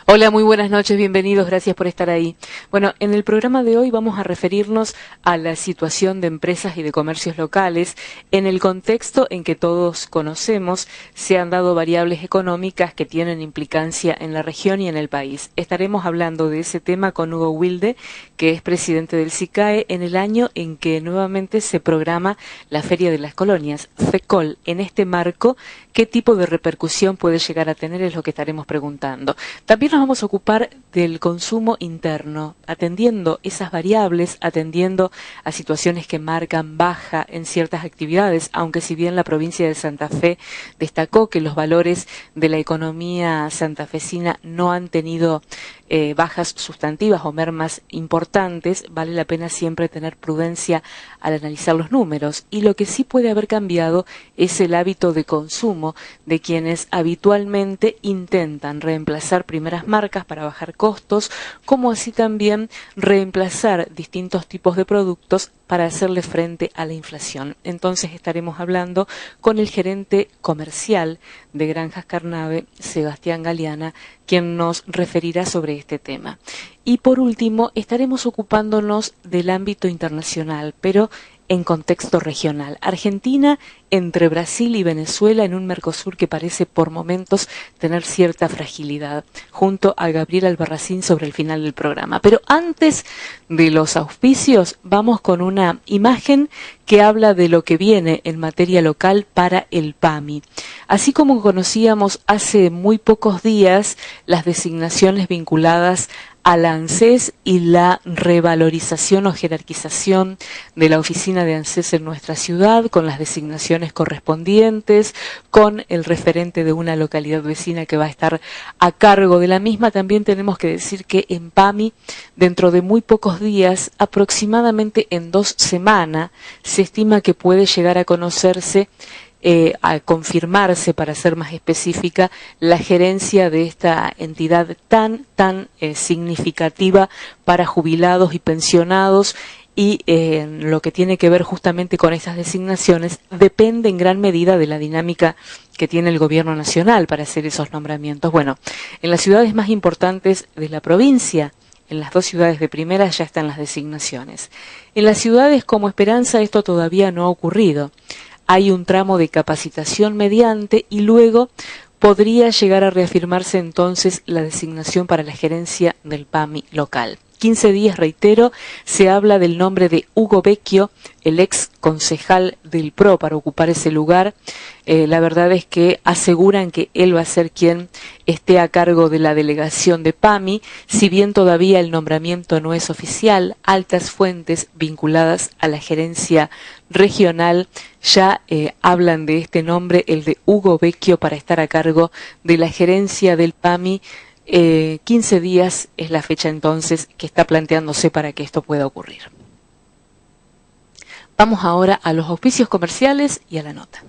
Hola, muy buenas noches, bienvenidos, gracias por estar ahí. Bueno, en el programa de hoy vamos a referirnos a la situación de empresas y de comercios locales en el contexto en que todos conocemos se han dado variables económicas que tienen implicancia en la región y en el país. Estaremos hablando de ese tema con Hugo Wilde, que es presidente del SICAE, en el año en que nuevamente se programa la Feria de las Colonias, FECOL. En este marco, ¿qué tipo de repercusión puede llegar a tener? Es lo que estaremos preguntando. También nos vamos a ocupar del consumo interno, atendiendo esas variables, atendiendo a situaciones que marcan baja en ciertas actividades, aunque si bien la provincia de Santa Fe destacó que los valores de la economía santafesina no han tenido bajas sustantivas o mermas importantes, vale la pena siempre tener prudencia al analizar los números. Y lo que sí puede haber cambiado es el hábito de consumo de quienes habitualmente intentan reemplazar primeras marcas para bajar costos, como así también reemplazar distintos tipos de productos para hacerle frente a la inflación. Entonces estaremos hablando con el gerente comercial de Granjas Carnave, Sebastián Galeana, quien nos referirá sobre este tema. Y por último, estaremos ocupándonos del ámbito internacional, pero en contexto regional. Argentina entre Brasil y Venezuela en un Mercosur que parece por momentos tener cierta fragilidad, junto a Gabriel Albarracín sobre el final del programa. Pero antes de los auspicios, vamos con una imagen que habla de lo que viene en materia local para el PAMI. Así como conocíamos hace muy pocos días las designaciones vinculadas a la ANSES y la revalorización o jerarquización de la oficina de ANSES en nuestra ciudad, con las designaciones correspondientes, con el referente de una localidad vecina que va a estar a cargo de la misma. También tenemos que decir que en PAMI, dentro de muy pocos días, aproximadamente en 2 semanas, se estima que puede llegar a conocerse a confirmarse, para ser más específica, la gerencia de esta entidad tan significativa para jubilados y pensionados. Y lo que tiene que ver justamente con estas designaciones depende en gran medida de la dinámica que tiene el gobierno nacional para hacer esos nombramientos. Bueno, en las ciudades más importantes de la provincia, en las 2 ciudades de primera ya están las designaciones. En las ciudades como Esperanza esto todavía no ha ocurrido. Hay un tramo de capacitación mediante y luego podría llegar a reafirmarse entonces la designación para la gerencia del PAMI local. 15 días, reitero, se habla del nombre de Hugo Vecchio, el ex concejal del PRO, para ocupar ese lugar. La verdad es que aseguran que él va a ser quien esté a cargo de la delegación de PAMI, si bien todavía el nombramiento no es oficial. Altas fuentes vinculadas a la gerencia regional ya hablan de este nombre, el de Hugo Vecchio, para estar a cargo de la gerencia del PAMI. 15 días es la fecha entonces que está planteándose para que esto pueda ocurrir. Vamos ahora a los auspicios comerciales y a la nota.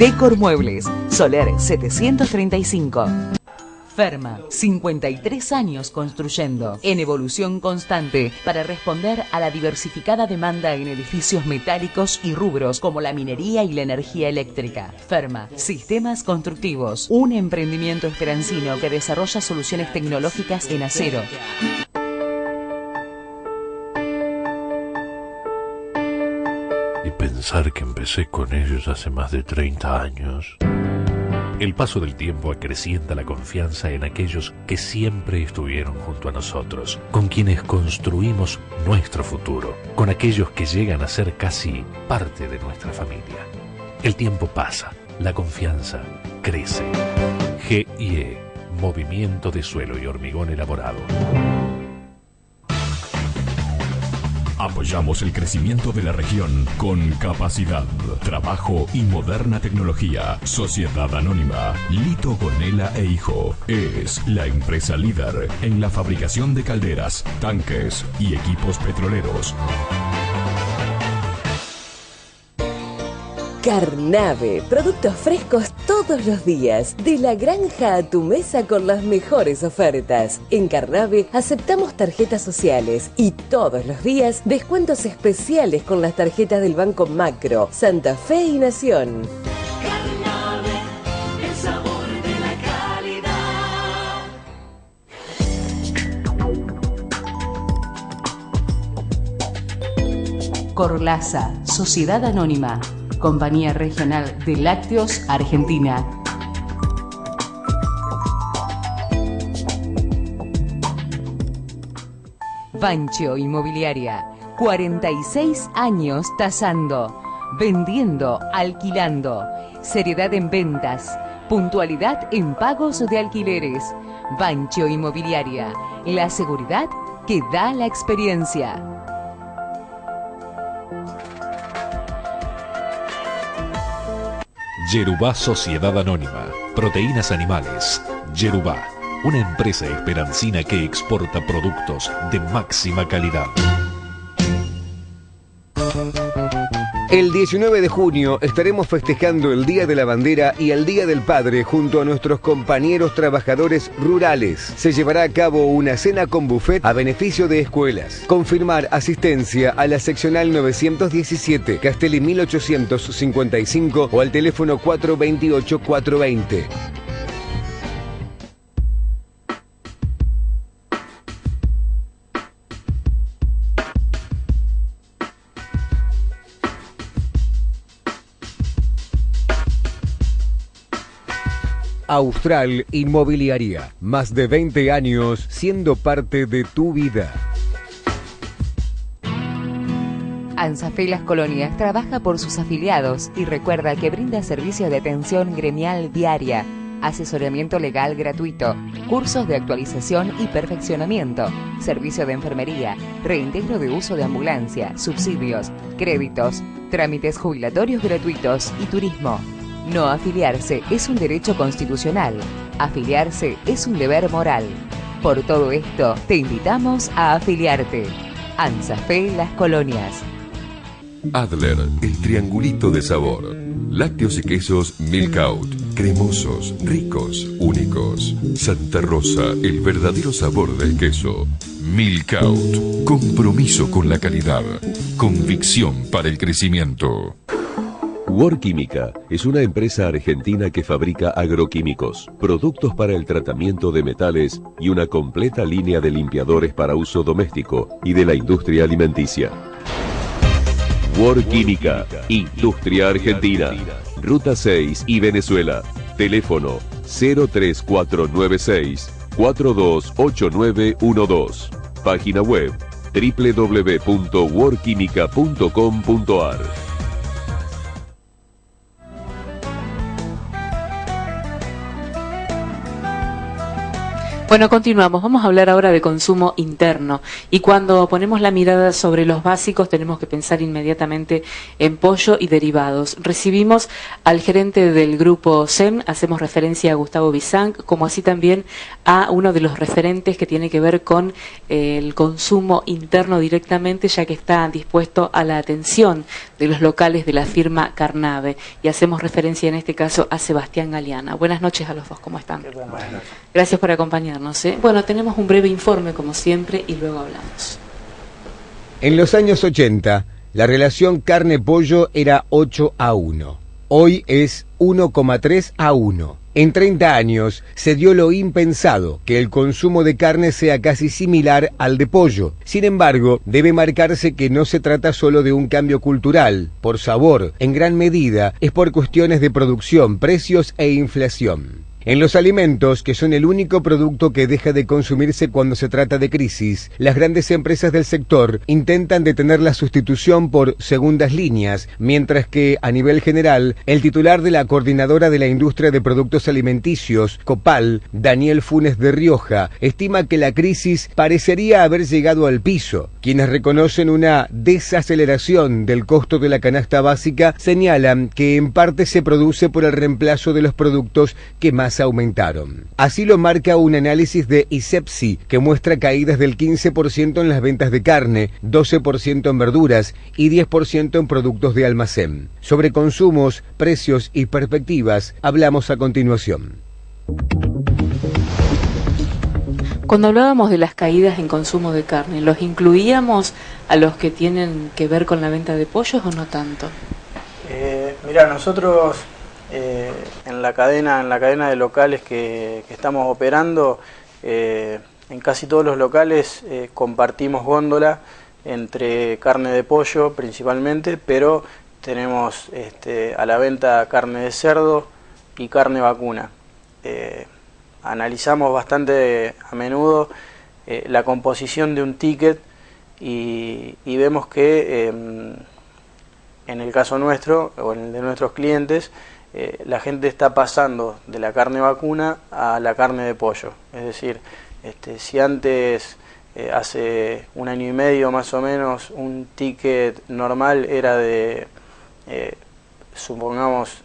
Decor Muebles, Soler 735. Ferma, 53 años construyendo, en evolución constante para responder a la diversificada demanda en edificios metálicos y rubros como la minería y la energía eléctrica. Ferma, Sistemas Constructivos, un emprendimiento esperancino que desarrolla soluciones tecnológicas en acero. Y pensar que empecé con ellos hace más de 30 años. El paso del tiempo acrecienta la confianza en aquellos que siempre estuvieron junto a nosotros, con quienes construimos nuestro futuro, con aquellos que llegan a ser casi parte de nuestra familia. El tiempo pasa, la confianza crece. GIE, Movimiento de Suelo y Hormigón Elaborado. Apoyamos el crecimiento de la región con capacidad, trabajo y moderna tecnología. Sociedad Anónima Lito Gonela e Hijo es la empresa líder en la fabricación de calderas, tanques y equipos petroleros. Carnave, productos frescos todos los días, de la granja a tu mesa con las mejores ofertas. En Carnave aceptamos tarjetas sociales y todos los días descuentos especiales con las tarjetas del Banco Macro, Santa Fe y Nación. Carnave, el sabor de la calidad. Corlasa, Sociedad Anónima, Compañía Regional de Lácteos, Argentina. Bancho Inmobiliaria, 46 años tasando, vendiendo, alquilando, seriedad en ventas, puntualidad en pagos de alquileres. Bancho Inmobiliaria, la seguridad que da la experiencia. Yerubá Sociedad Anónima, Proteínas Animales. Yerubá, una empresa esperancina que exporta productos de máxima calidad. El 19 de junio estaremos festejando el Día de la Bandera y el Día del Padre junto a nuestros compañeros trabajadores rurales. Se llevará a cabo una cena con buffet a beneficio de escuelas. Confirmar asistencia a la seccional 917, Castelli 1855 o al teléfono 428-420. Austral Inmobiliaria, más de 20 años siendo parte de tu vida. ANSAFE Las Colonias trabaja por sus afiliados y recuerda que brinda servicio de atención gremial diaria, asesoramiento legal gratuito, cursos de actualización y perfeccionamiento, servicio de enfermería, reintegro de uso de ambulancia, subsidios, créditos, trámites jubilatorios gratuitos y turismo. No afiliarse es un derecho constitucional. Afiliarse es un deber moral. Por todo esto, te invitamos a afiliarte. ANSAFE Las Colonias. Adler, el triangulito de sabor. Lácteos y quesos Milkout. Cremosos, ricos, únicos. Santa Rosa, el verdadero sabor del queso. Milkout. Compromiso con la calidad. Convicción para el crecimiento. Worquímica es una empresa argentina que fabrica agroquímicos, productos para el tratamiento de metales y una completa línea de limpiadores para uso doméstico y de la industria alimenticia. Worquímica, Industria Argentina, Ruta 6 y Venezuela. Teléfono 03496 428912. Página web www.worquímica.com.ar. Bueno, continuamos. Vamos a hablar ahora de consumo interno. Y cuando ponemos la mirada sobre los básicos, tenemos que pensar inmediatamente en pollo y derivados. Recibimos al gerente del grupo SEM, hacemos referencia a Gustavo Bizanc, como así también a uno de los referentes que tiene que ver con el consumo interno directamente, ya que está dispuesto a la atención de los locales de la firma Carnave. Y hacemos referencia en este caso a Sebastián Galeana. Buenas noches a los dos, ¿cómo están? Buenas noches. Gracias por acompañarnos. Bueno, tenemos un breve informe como siempre y luego hablamos. En los años 80, la relación carne-pollo era 8:1. Hoy es 1,3:1. En 30 años se dio lo impensado, que el consumo de carne sea casi similar al de pollo. Sin embargo, debe marcarse que no se trata solo de un cambio cultural, por sabor, en gran medida es por cuestiones de producción, precios e inflación. En los alimentos, que son el único producto que deja de consumirse cuando se trata de crisis, las grandes empresas del sector intentan detener la sustitución por segundas líneas, mientras que, a nivel general, el titular de la Coordinadora de la Industria de Productos Alimenticios, COPAL, Daniel Funes de Rioja, estima que la crisis parecería haber llegado al piso. Quienes reconocen una desaceleración del costo de la canasta básica señalan que en parte se produce por el reemplazo de los productos que más aumentaron. Así lo marca un análisis de ISEPSI que muestra caídas del 15% en las ventas de carne, 12% en verduras y 10% en productos de almacén. Sobre consumos, precios y perspectivas hablamos a continuación. Cuando hablábamos de las caídas en consumo de carne, ¿los incluíamos a los que tienen que ver con la venta de pollos o no tanto? Mira, nosotros en la cadena de locales que estamos operando, en casi todos los locales compartimos góndola entre carne de pollo principalmente, pero tenemos a la venta carne de cerdo y carne vacuna. Analizamos bastante a menudo la composición de un ticket y vemos que en el caso nuestro o en el de nuestros clientes, la gente está pasando de la carne vacuna a la carne de pollo. Es decir, si antes, hace un año y medio más o menos, un ticket normal era de, supongamos,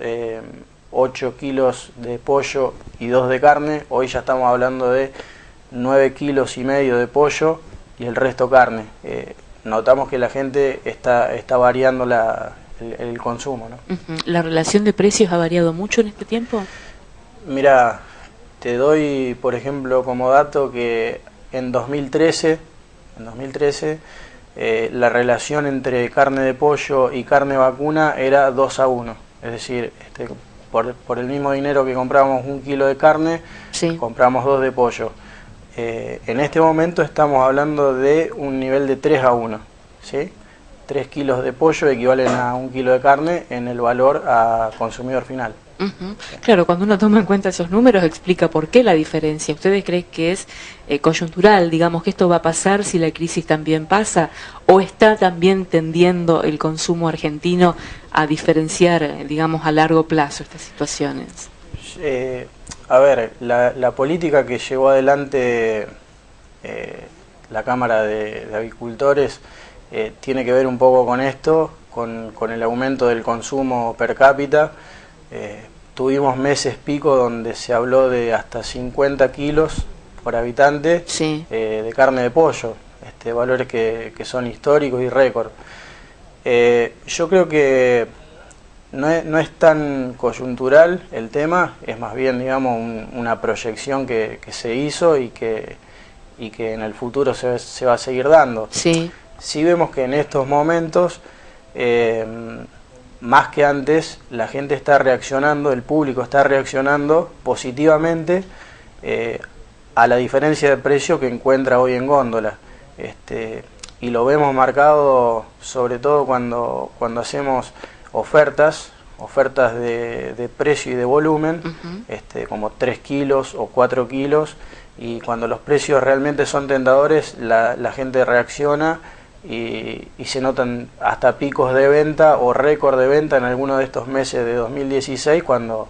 8 kilos de pollo y 2 de carne, hoy ya estamos hablando de 9 kilos y medio de pollo y el resto carne. Notamos que la gente está variando el consumo, ¿no? ¿La relación de precios ha variado mucho en este tiempo? Mira, te doy, por ejemplo, como dato que en 2013 la relación entre carne de pollo y carne vacuna era 2:1. Es decir, por el mismo dinero que comprábamos 1 kilo de carne, sí, compramos 2 de pollo. En este momento estamos hablando de un nivel de 3:1, ¿sí? 3 kilos de pollo equivalen a 1 kilo de carne en el valor a consumidor final. Claro, cuando uno toma en cuenta esos números explica por qué la diferencia. ¿Ustedes creen que es coyuntural, digamos, que esto va a pasar si la crisis también pasa? ¿O está también tendiendo el consumo argentino a diferenciar, digamos, a largo plazo estas situaciones? A ver, la política que llevó adelante la Cámara de Avicultores tiene que ver un poco con esto, con el aumento del consumo per cápita. Tuvimos meses pico donde se habló de hasta 50 kilos por habitante, sí, de carne de pollo, valores que son históricos y récord. Yo creo que no es tan coyuntural el tema, es más bien, digamos, una proyección que se hizo y que en el futuro se va a seguir dando. Sí. Sí vemos que en estos momentos, más que antes, la gente está reaccionando, el público está reaccionando positivamente a la diferencia de precio que encuentra hoy en góndola. Y lo vemos marcado sobre todo cuando hacemos ofertas de precio y de volumen, como 3 kilos o 4 kilos, y cuando los precios realmente son tentadores, la gente reacciona y se notan hasta picos de venta o récord de venta en algunos de estos meses de 2016, cuando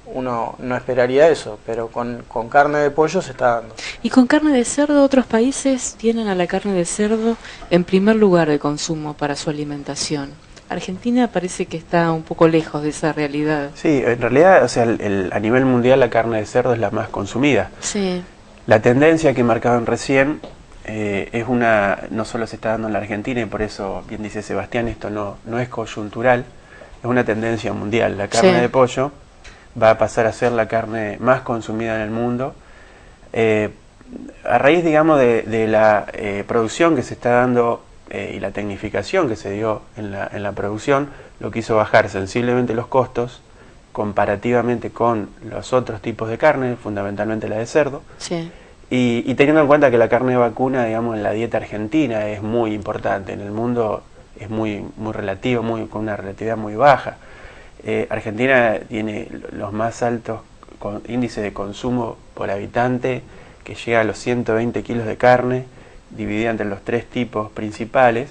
uno no esperaría eso, pero con carne de pollo se está dando. ¿Y con carne de cerdo otros países tienen a la carne de cerdo en primer lugar de consumo para su alimentación? Argentina parece que está un poco lejos de esa realidad. Sí, en realidad, o sea, a nivel mundial la carne de cerdo es la más consumida. Sí. La tendencia que marcaban recién es no solo se está dando en la Argentina, y por eso, bien dice Sebastián, esto no es coyuntural, es una tendencia mundial. La carne de pollo va a pasar a ser la carne más consumida en el mundo, a raíz, digamos, de la producción que se está dando y la tecnificación que se dio en la producción, lo que hizo bajar sensiblemente los costos comparativamente con los otros tipos de carne, fundamentalmente la de cerdo. Sí. Y teniendo en cuenta que la carne vacuna, digamos, en la dieta argentina es muy importante, en el mundo es muy relativo, con una relatividad muy baja. Argentina tiene los más altos índices de consumo por habitante, que llega a los 120 kilos de carne, dividida entre los 3 tipos principales,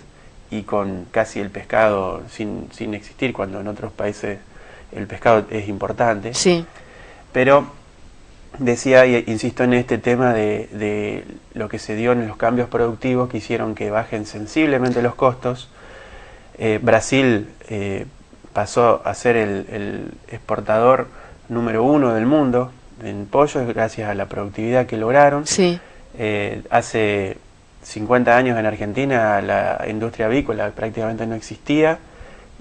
y con casi el pescado sin existir, cuando en otros países el pescado es importante. Sí. Pero decía, y insisto en este tema de lo que se dio en los cambios productivos que hicieron que bajen sensiblemente los costos. Brasil pasó a ser el exportador número 1 del mundo en pollo, gracias a la productividad que lograron. Sí. Hace 50 años en Argentina la industria avícola prácticamente no existía,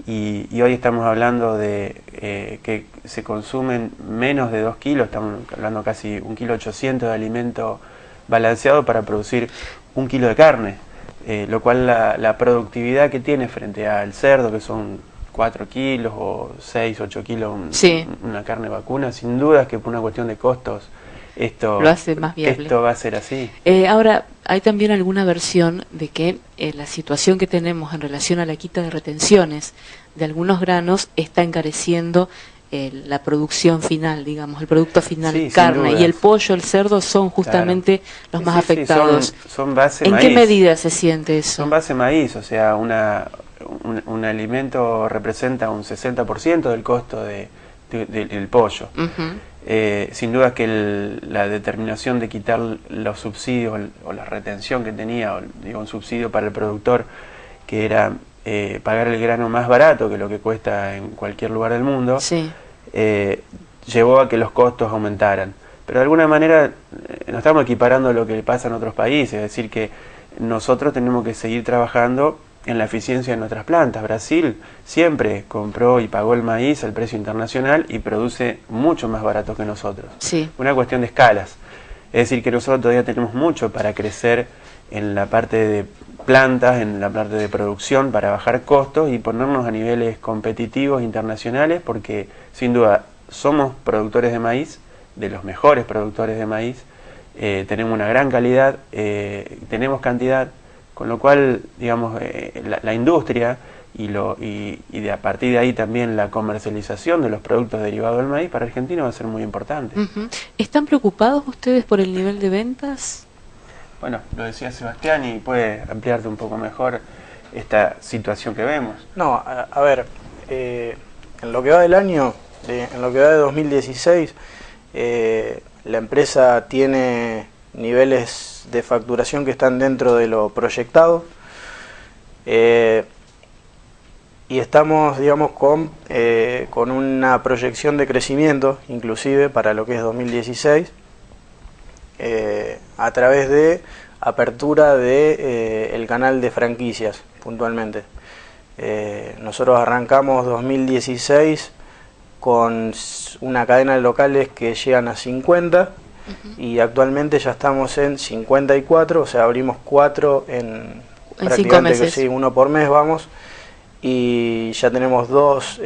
y hoy estamos hablando de que se consumen menos de 2 kilos, estamos hablando casi 1,8 kg de alimento balanceado para producir 1 kilo de carne, lo cual la productividad que tiene frente al cerdo, que son 4 kilos o 6, 8 kilos una carne vacuna, sin duda es que por una cuestión de costos esto lo hace más viable. Esto va a ser así. Ahora, hay también alguna versión de que la situación que tenemos en relación a la quita de retenciones de algunos granos está encareciendo la producción final, digamos, el producto final, carne, y el pollo, el cerdo son justamente los más afectados. Son base ¿En maíz. qué medida se siente eso? Son base maíz, o sea, un alimento representa un 60% del costo del pollo. Sin duda que la determinación de quitar los subsidios o la retención que tenía, un subsidio para el productor, que era pagar el grano más barato que lo que cuesta en cualquier lugar del mundo, llevó a que los costos aumentaran. Pero de alguna manera no estamos equiparando a lo que pasa en otros países, es decir, que nosotros tenemos que seguir trabajando en la eficiencia de nuestras plantas. Brasil siempre compró y pagó el maíz al precio internacional y produce mucho más barato que nosotros. Una cuestión de escalas. Es decir, que nosotros todavía tenemos mucho para crecer en la parte de plantas, en la parte de producción, para bajar costos y ponernos a niveles competitivos internacionales, porque sin duda somos productores de maíz, de los mejores productores de maíz, tenemos una gran calidad, tenemos cantidad, con lo cual, digamos, la industria y a partir de ahí también la comercialización de los productos derivados del maíz para Argentina va a ser muy importante. ¿Están preocupados ustedes por el nivel de ventas? Bueno, lo decía Sebastián y puede ampliarte un poco mejor esta situación que vemos. No, a ver, en lo que va del año, en lo que va de 2016, la empresa tiene niveles de facturación que están dentro de lo proyectado, y estamos, digamos, con una proyección de crecimiento inclusive para lo que es 2016, a través de apertura de el canal de franquicias puntualmente. Nosotros arrancamos 2016 con una cadena de locales que llegan a 50, y actualmente ya estamos en 54, o sea, abrimos 4 en 5 meses. Sí, 1 por mes vamos, y ya tenemos 2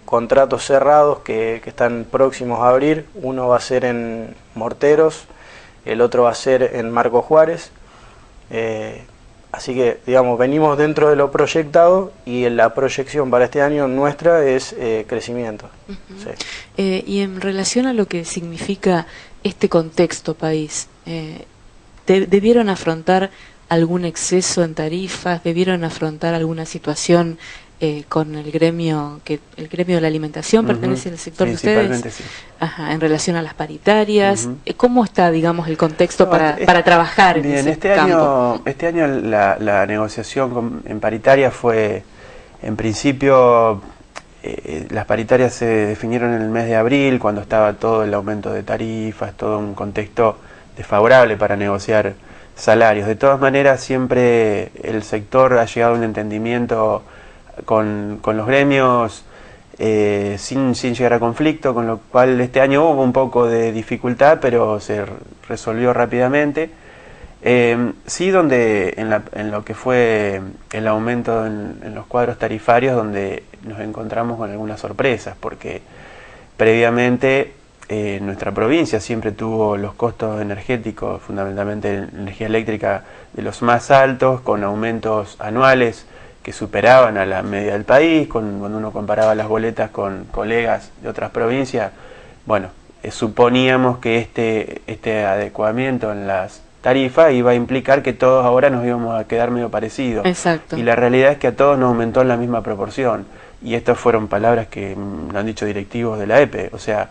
contratos cerrados que están próximos a abrir. Uno va a ser en Morteros, el otro va a ser en Marco Juárez, así que, digamos, venimos dentro de lo proyectado, y la proyección para este año nuestra es crecimiento. Y en relación a lo que significa este contexto país, ¿debieron afrontar algún exceso en tarifas? ¿Debieron afrontar alguna situación con el gremio de la alimentación, pertenece al sector de ustedes, sí. Ajá, en relación a las paritarias. ¿Cómo está, digamos, el contexto para trabajar bien, en ese campo? Este año la negociación en paritaria fue, en principio, las paritarias se definieron en el mes de abril, cuando estaba todo el aumento de tarifas, todo un contexto desfavorable para negociar salarios. De todas maneras, siempre el sector ha llegado a un entendimiento con los gremios sin llegar a conflicto, con lo cual este año hubo un poco de dificultad, pero se resolvió rápidamente. Sí, donde en lo que fue el aumento en los cuadros tarifarios, donde nos encontramos con algunas sorpresas, porque previamente nuestra provincia siempre tuvo los costos energéticos, fundamentalmente energía eléctrica, de los más altos, con aumentos anuales que superaban a la media del país. Cuando uno comparaba las boletas con colegas de otras provincias, bueno, suponíamos que este adecuamiento en las tarifas iba a implicar que todos ahora nos íbamos a quedar medio parecidos. Exacto. Y la realidad es que a todos nos aumentó en la misma proporción. Y estas fueron palabras que lo han dicho directivos de la EPE. O sea,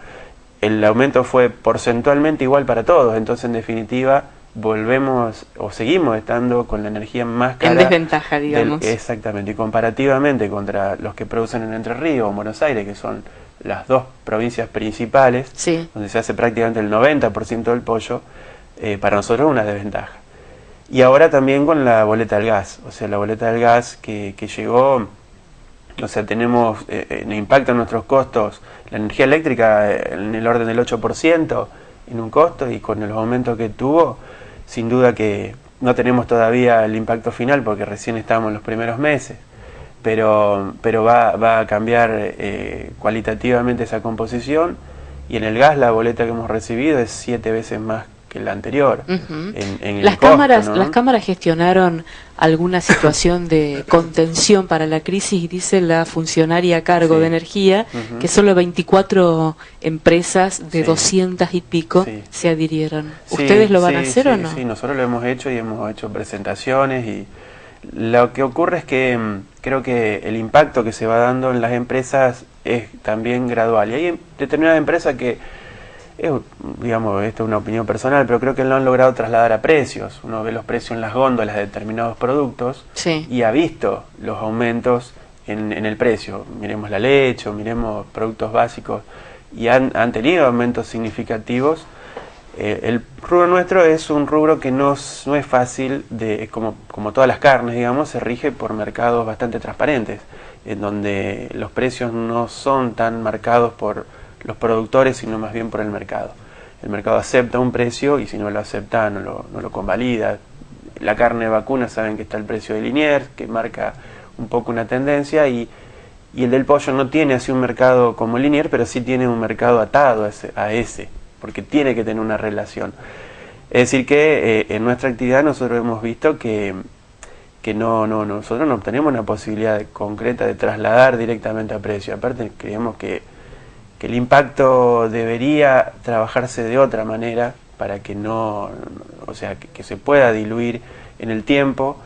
el aumento fue porcentualmente igual para todos. Entonces, en definitiva, volvemos o seguimos estando con la energía más cara. En desventaja, digamos. Exactamente. Y comparativamente contra los que producen en Entre Ríos o Buenos Aires, que son las dos provincias principales, sí, donde se hace prácticamente el 90% del pollo, para nosotros es una desventaja. Y ahora también con la boleta del gas. O sea, la boleta del gas que llegó. O sea, tenemos un impacto en nuestros costos, la energía eléctrica en el orden del 8% en un costo, y con los aumentos que tuvo, sin duda que no tenemos todavía el impacto final porque recién estamos en los primeros meses, pero va a cambiar cualitativamente esa composición, y en el gas la boleta que hemos recibido es 7 veces más que la anterior. En las el costo, cámaras, ¿no? Las cámaras gestionaron alguna situación de contención para la crisis, y dice la funcionaria a cargo de energía que solo 24 empresas de 200 y pico se adhirieron. ¿Ustedes lo van a hacer o no? Sí, nosotros lo hemos hecho y hemos hecho presentaciones, y lo que ocurre es que creo que el impacto que se va dando en las empresas es también gradual, y hay determinadas empresas que digamos, esto es una opinión personal, pero creo que lo han logrado trasladar a precios. Uno ve los precios en las góndolas de determinados productos y ha visto los aumentos en el precio. Miremos la leche o miremos productos básicos, y han tenido aumentos significativos. El rubro nuestro es un rubro que no es fácil, como todas las carnes, digamos, se rige por mercados bastante transparentes, en donde los precios no son tan marcados por los productores, sino más bien por el mercado. El mercado acepta un precio, y si no lo acepta, no lo convalida. La carne de vacuna, saben que está el precio de Liniers, que marca un poco una tendencia, y el del pollo no tiene así un mercado como Liniers, pero sí tiene un mercado atado a ese, porque tiene que tener una relación. Es decir que en nuestra actividad nosotros hemos visto que nosotros no tenemos una posibilidad concreta de trasladar directamente a precio. Aparte, creemos que el impacto debería trabajarse de otra manera para que o sea, que se pueda diluir en el tiempo,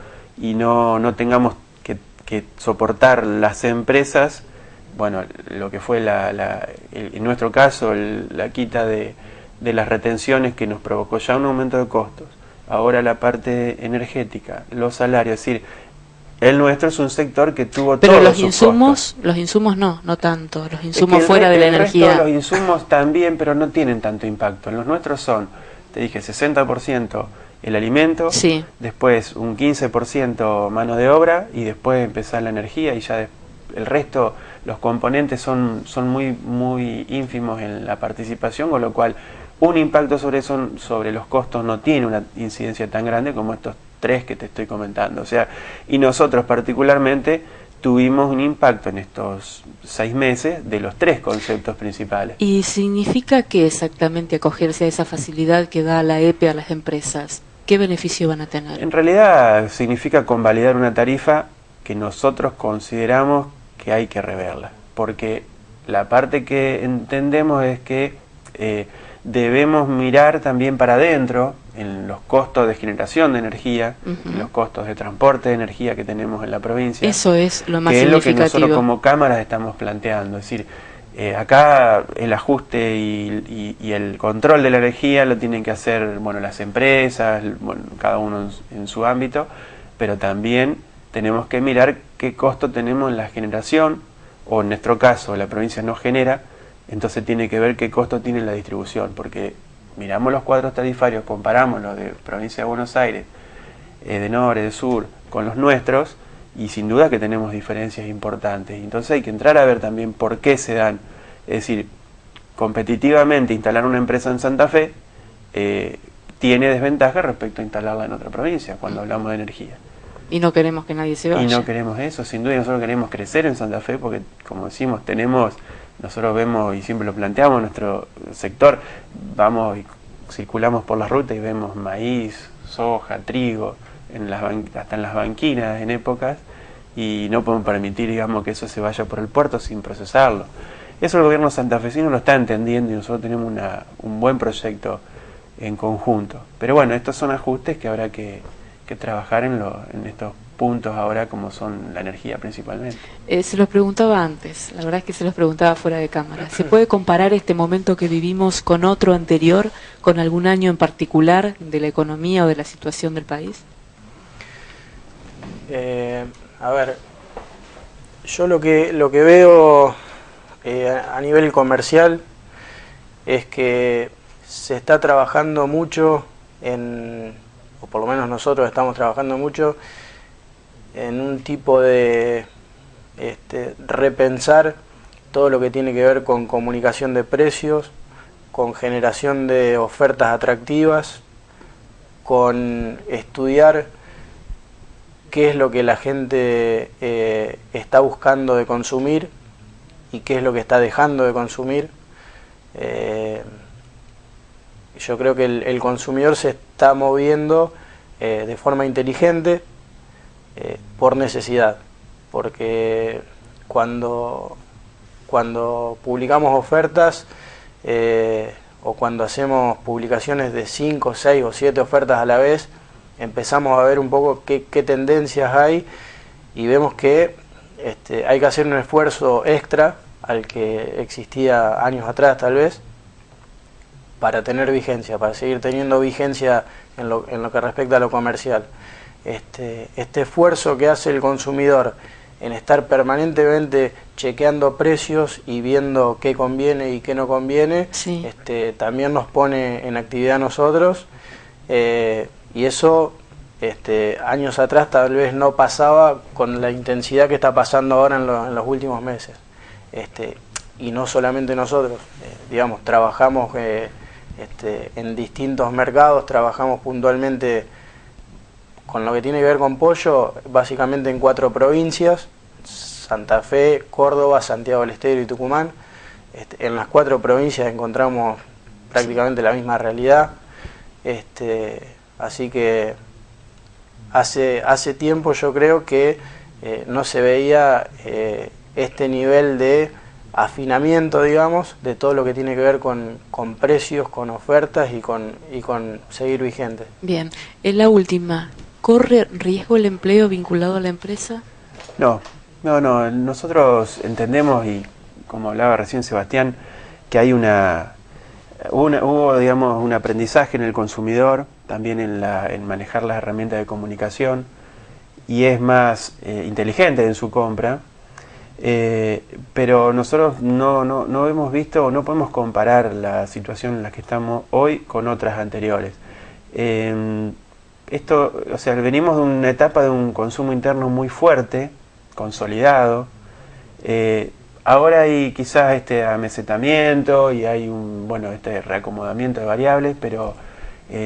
y no tengamos que soportar las empresas, bueno, lo que fue en nuestro caso, la quita de las retenciones, que nos provocó ya un aumento de costos. Ahora la parte energética, los salarios, es decir, el nuestro es un sector que tuvo todos sus costos. Los insumos no tanto, los insumos fuera de la energía. El resto de los insumos también, pero no tienen tanto impacto. Los nuestros son, te dije, 60% el alimento, después un 15% mano de obra, y después empezar la energía, y ya el resto, los componentes son muy ínfimos en la participación, con lo cual un impacto sobre los costos no tiene una incidencia tan grande como estos 3 que te estoy comentando. O sea, y nosotros particularmente tuvimos un impacto en estos 6 meses de los 3 conceptos principales. ¿Y significa qué exactamente acogerse a esa facilidad que da la EPE a las empresas? ¿Qué beneficio van a tener? En realidad significa convalidar una tarifa que nosotros consideramos que hay que reverla, porque la parte que entendemos es que debemos mirar también para adentro en los costos de generación de energía, en los costos de transporte de energía que tenemos en la provincia. Eso es lo más significativo. Que es lo que nosotros como cámaras estamos planteando. Es decir, acá el ajuste y el control de la energía lo tienen que hacer, bueno, las empresas, bueno, cada uno en su ámbito, pero también tenemos que mirar qué costo tenemos en la generación, o en nuestro caso la provincia no genera, entonces tiene que ver qué costo tiene la distribución, porque miramos los cuadros tarifarios, comparamos los de provincia de Buenos Aires, de norte, de sur, con los nuestros, y sin duda que tenemos diferencias importantes. Entonces hay que entrar a ver también por qué se dan. Es decir, competitivamente instalar una empresa en Santa Fe tiene desventaja respecto a instalarla en otra provincia, cuando hablamos de energía. Y no queremos que nadie se vaya. Y no queremos eso, sin duda. Nosotros queremos crecer en Santa Fe porque, como decimos, nosotros vemos, y siempre lo planteamos, nuestro sector, vamos y circulamos por las rutas y vemos maíz, soja, trigo, hasta en las banquinas en épocas, y no podemos permitir, digamos, que eso se vaya por el puerto sin procesarlo. Eso el gobierno santafesino lo está entendiendo y nosotros tenemos un buen proyecto en conjunto. Pero bueno, estos son ajustes que habrá que trabajar en estos puntos ahora, como son la energía principalmente. Se los preguntaba antes, la verdad es que se los preguntaba fuera de cámara. ¿Se puede comparar este momento que vivimos con otro anterior, con algún año en particular de la economía o de la situación del país? A ver, yo lo que veo a nivel comercial es que se está trabajando mucho o por lo menos nosotros estamos trabajando mucho en un tipo de repensar todo lo que tiene que ver con comunicación de precios, con generación de ofertas atractivas, con estudiar qué es lo que la gente está buscando de consumir y qué es lo que está dejando de consumir. Yo creo que el consumidor se está moviendo de forma inteligente por necesidad, porque cuando publicamos ofertas o cuando hacemos publicaciones de 5, 6 o 7 ofertas a la vez, empezamos a ver un poco qué tendencias hay y vemos que hay que hacer un esfuerzo extra al que existía años atrás tal vez, para tener vigencia, para seguir teniendo vigencia en lo que respecta a lo comercial. Este esfuerzo que hace el consumidor en estar permanentemente chequeando precios y viendo qué conviene y qué no conviene, sí, también nos pone en actividad a nosotros, y eso años atrás tal vez no pasaba con la intensidad que está pasando ahora en los últimos meses. Y no solamente nosotros, digamos, trabajamos en distintos mercados, trabajamos puntualmente con lo que tiene que ver con pollo, básicamente en 4 provincias: Santa Fe, Córdoba, Santiago del Estero y Tucumán. En las 4 provincias encontramos prácticamente la misma realidad. Así que hace tiempo yo creo que no se veía este nivel de afinamiento, digamos, de todo lo que tiene que ver con precios, con ofertas y con seguir vigente. Bien, en la última, ¿corre riesgo el empleo vinculado a la empresa? No, nosotros entendemos, y como hablaba recién Sebastián, que hay hubo, digamos, un aprendizaje en el consumidor, también en manejar las herramientas de comunicación, y es más inteligente en su compra. Pero nosotros no hemos visto o no podemos comparar la situación en la que estamos hoy con otras anteriores. O sea, venimos de una etapa de un consumo interno muy fuerte, consolidado. Ahora hay quizás amesetamiento y hay reacomodamiento de variables, pero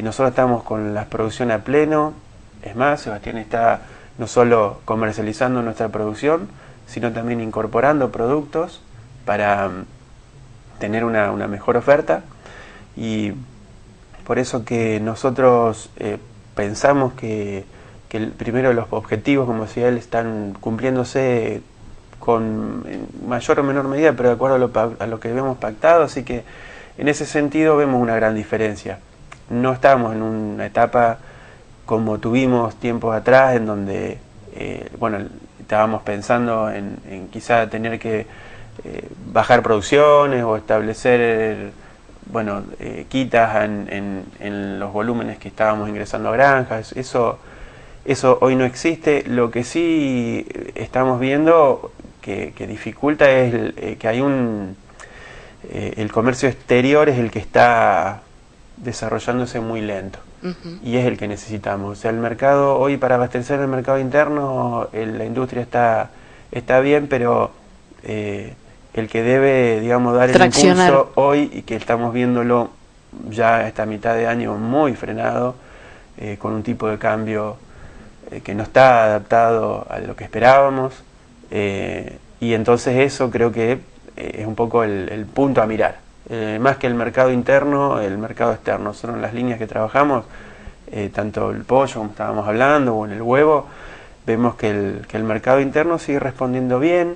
nosotros estamos con la producción a pleno. Es más, Sebastián está no solo comercializando nuestra producción, sino también incorporando productos para tener una mejor oferta, y por eso que nosotros pensamos que primero los objetivos, como decía él, están cumpliéndose en mayor o menor medida, pero de acuerdo a lo que habíamos pactado, así que en ese sentido vemos una gran diferencia. no estábamos en una etapa como tuvimos tiempos atrás, en donde estábamos pensando en quizá tener que bajar producciones o establecer quitas en los volúmenes que estábamos ingresando a granjas. Eso hoy no existe. Lo que sí estamos viendo que dificulta es que hay el comercio exterior es el que está desarrollándose muy lento. Y es el que necesitamos. O sea, el mercado hoy, para abastecer el mercado interno, la industria está bien, pero el que debe, digamos, dar el impulso hoy, y que estamos viéndolo ya esta mitad de año muy frenado, con un tipo de cambio que no está adaptado a lo que esperábamos, y entonces eso creo que es un poco el punto a mirar. Más que el mercado interno, el mercado externo. Son las líneas que trabajamos, tanto el pollo, como estábamos hablando, o en el huevo. Vemos que el mercado interno sigue respondiendo bien,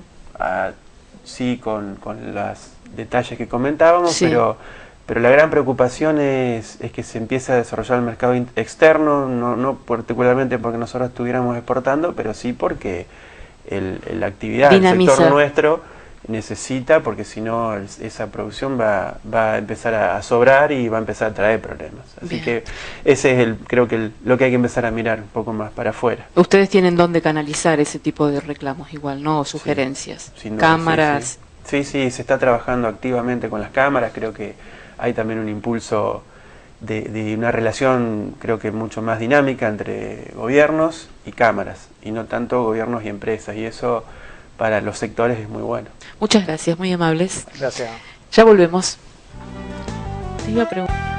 sí con los detalles que comentábamos, sí. Pero la gran preocupación es que se empiece a desarrollar el mercado externo, no particularmente porque nosotros estuviéramos exportando, pero sí porque la actividad del sector nuestro necesita, porque si no esa producción va a empezar a sobrar y va a empezar a traer problemas. Así que ese es creo que lo que hay que empezar a mirar un poco más para afuera. Ustedes tienen dónde canalizar ese tipo de reclamos igual, ¿no? O sugerencias, sí, cámaras. Sí, se está trabajando activamente con las cámaras. Creo que hay también un impulso de una relación, creo que mucho más dinámica entre gobiernos y cámaras, y no tanto gobiernos y empresas, y eso para los sectores es muy bueno. Muchas gracias, muy amables. Gracias. Ya volvemos. Te iba a preguntar.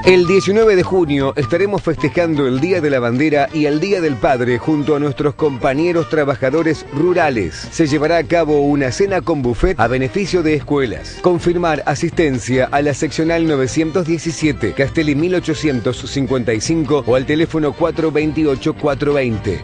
El 19 de junio estaremos festejando el Día de la Bandera y el Día del Padre junto a nuestros compañeros trabajadores rurales. Se llevará a cabo una cena con buffet a beneficio de escuelas. Confirmar asistencia a la seccional 917, Castelli 1855 o al teléfono 428-420.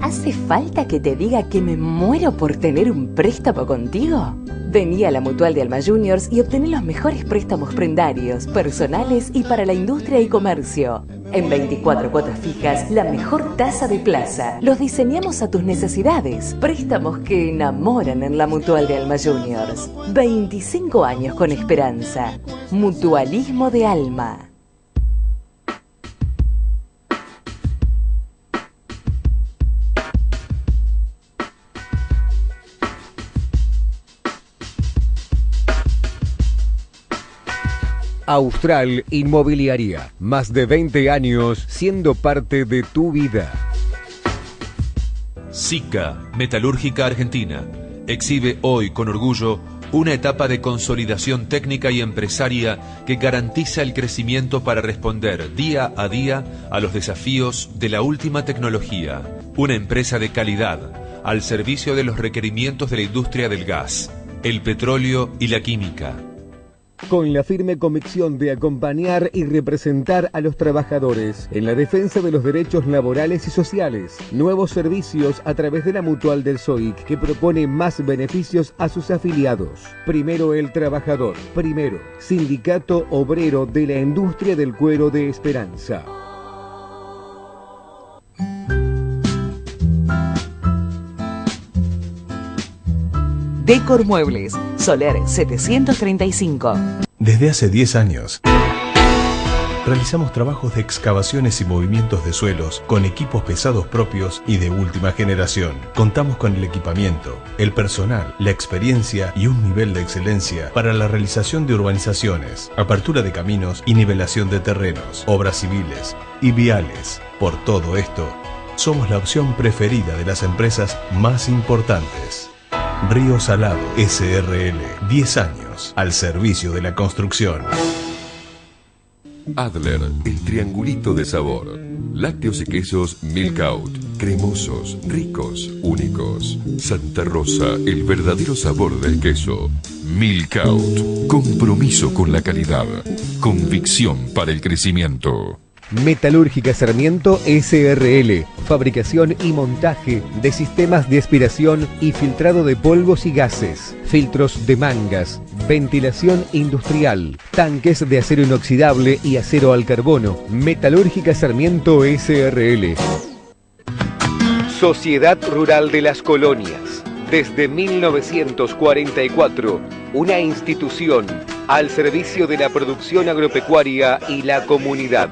¿Hace falta que te diga que me muero por tener un préstamo contigo? Vení a la Mutual de Alma Juniors y obtené los mejores préstamos prendarios, personales y para la industria y comercio. En 24 cuotas fijas, la mejor tasa de plaza. Los diseñamos a tus necesidades. Préstamos que enamoran en la Mutual de Alma Juniors. 25 años con esperanza. Mutualismo de Alma. Austral Inmobiliaria, más de 20 años siendo parte de tu vida. SICA, Metalúrgica Argentina, exhibe hoy con orgullo una etapa de consolidación técnica y empresaria que garantiza el crecimiento para responder día a día a los desafíos de la última tecnología. Una empresa de calidad al servicio de los requerimientos de la industria del gas, el petróleo y la química. Con la firme convicción de acompañar y representar a los trabajadores en la defensa de los derechos laborales y sociales. Nuevos servicios a través de la Mutual del SOIC, que propone más beneficios a sus afiliados. Primero el trabajador. Primero, Sindicato Obrero de la Industria del Cuero de Esperanza. Decor Muebles, Soler 735. Desde hace 10 años, realizamos trabajos de excavaciones y movimientos de suelos con equipos pesados propios y de última generación. Contamos con el equipamiento, el personal, la experiencia y un nivel de excelencia para la realización de urbanizaciones, apertura de caminos y nivelación de terrenos, obras civiles y viales. Por todo esto, somos la opción preferida de las empresas más importantes. Río Salado SRL, 10 años al servicio de la construcción. Adler, el triangulito de sabor. Lácteos y quesos Milkout, cremosos, ricos, únicos. Santa Rosa, el verdadero sabor del queso. Milcaut. Compromiso con la calidad. Convicción para el crecimiento. Metalúrgica Sarmiento SRL, fabricación y montaje de sistemas de aspiración y filtrado de polvos y gases, filtros de mangas, ventilación industrial, tanques de acero inoxidable y acero al carbono. Metalúrgica Sarmiento SRL. Sociedad Rural de las Colonias, desde 1944, una institución al servicio de la producción agropecuaria y la comunidad.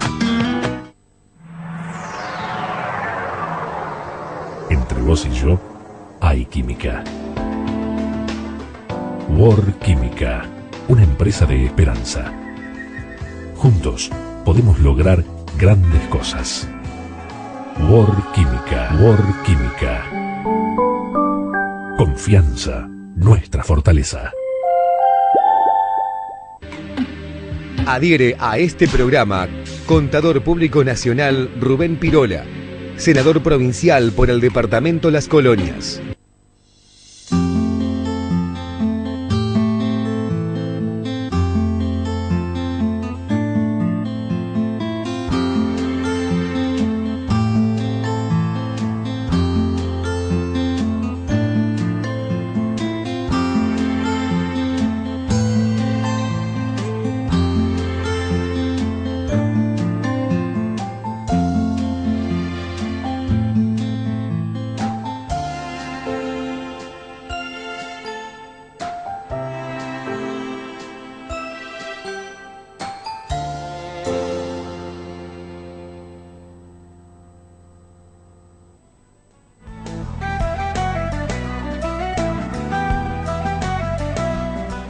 Entre vos y yo hay química. War Química, una empresa de esperanza. Juntos podemos lograr grandes cosas. War Química, War Química. Confianza, nuestra fortaleza. Adhiere a este programa Contador Público Nacional Rubén Pirola, senador provincial por el departamento Las Colonias.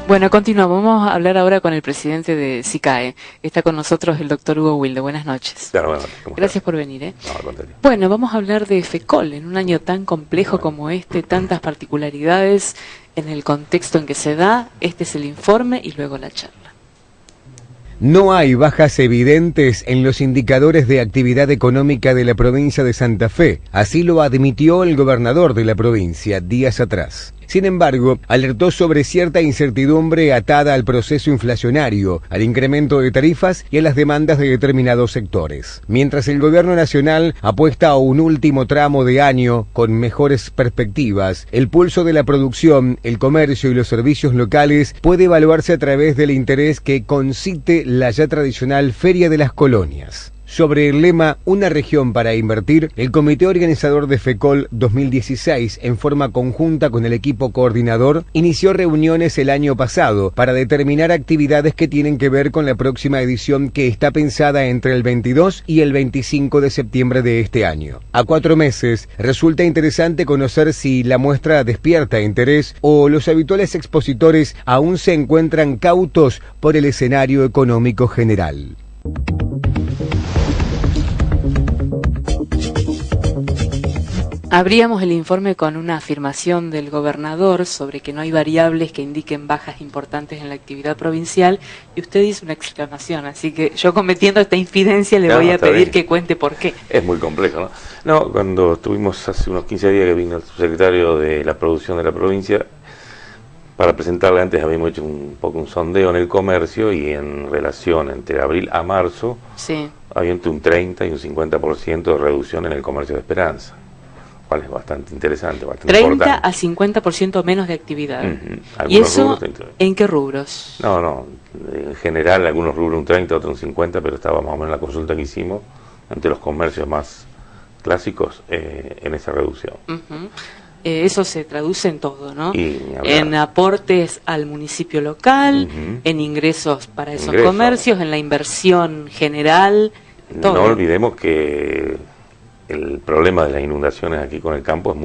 Bueno, continuamos. Vamos a hablar ahora con el presidente de SICAE. Está con nosotros el doctor Hugo Wilde. Buenas noches. Claro, buenas noches. Gracias por venir. No, al contrario. Bueno, vamos a hablar de FECOL en un año tan complejo como este, tantas particularidades en el contexto en que se da. Este es el informe y luego la charla. No hay bajas evidentes en los indicadores de actividad económica de la provincia de Santa Fe. Así lo admitió el gobernador de la provincia días atrás. Sin embargo, alertó sobre cierta incertidumbre atada al proceso inflacionario, al incremento de tarifas y a las demandas de determinados sectores. Mientras el gobierno nacional apuesta a un último tramo de año con mejores perspectivas, el pulso de la producción, el comercio y los servicios locales puede evaluarse a través del interés que concite la ya tradicional Feria de las Colonias. Sobre el lema Una región para invertir, el comité organizador de FECOL 2016, en forma conjunta con el equipo coordinador, inició reuniones el año pasado para determinar actividades que tienen que ver con la próxima edición que está pensada entre el 22 y el 25 de septiembre de este año. A 4 meses, resulta interesante conocer si la muestra despierta interés o los habituales expositores aún se encuentran cautos por el escenario económico general. Abríamos el informe con una afirmación del gobernador sobre que no hay variables que indiquen bajas importantes en la actividad provincial y usted hizo una exclamación, así que yo cometiendo esta infidencia le voy a pedir que cuente por qué. Es muy complejo, ¿no? No, cuando estuvimos hace unos 15 días que vino el subsecretario de la producción de la provincia, para presentarle antes habíamos hecho un poco un sondeo en el comercio y en relación entre abril a marzo había entre un 30 y un 50% de reducción en el comercio de Esperanza. Cual es bastante interesante, bastante 30 importante. a 50% menos de actividad. ¿Y eso en qué rubros? No, en general algunos rubros un 30, otros un 50, pero estaba más o menos la consulta que hicimos entre los comercios más clásicos en esa reducción. Eso se traduce en todo, ¿no? En aportes al municipio local, en ingresos para esos comercios, en la inversión general. Todo. No olvidemos que el problema de las inundaciones aquí con el campo es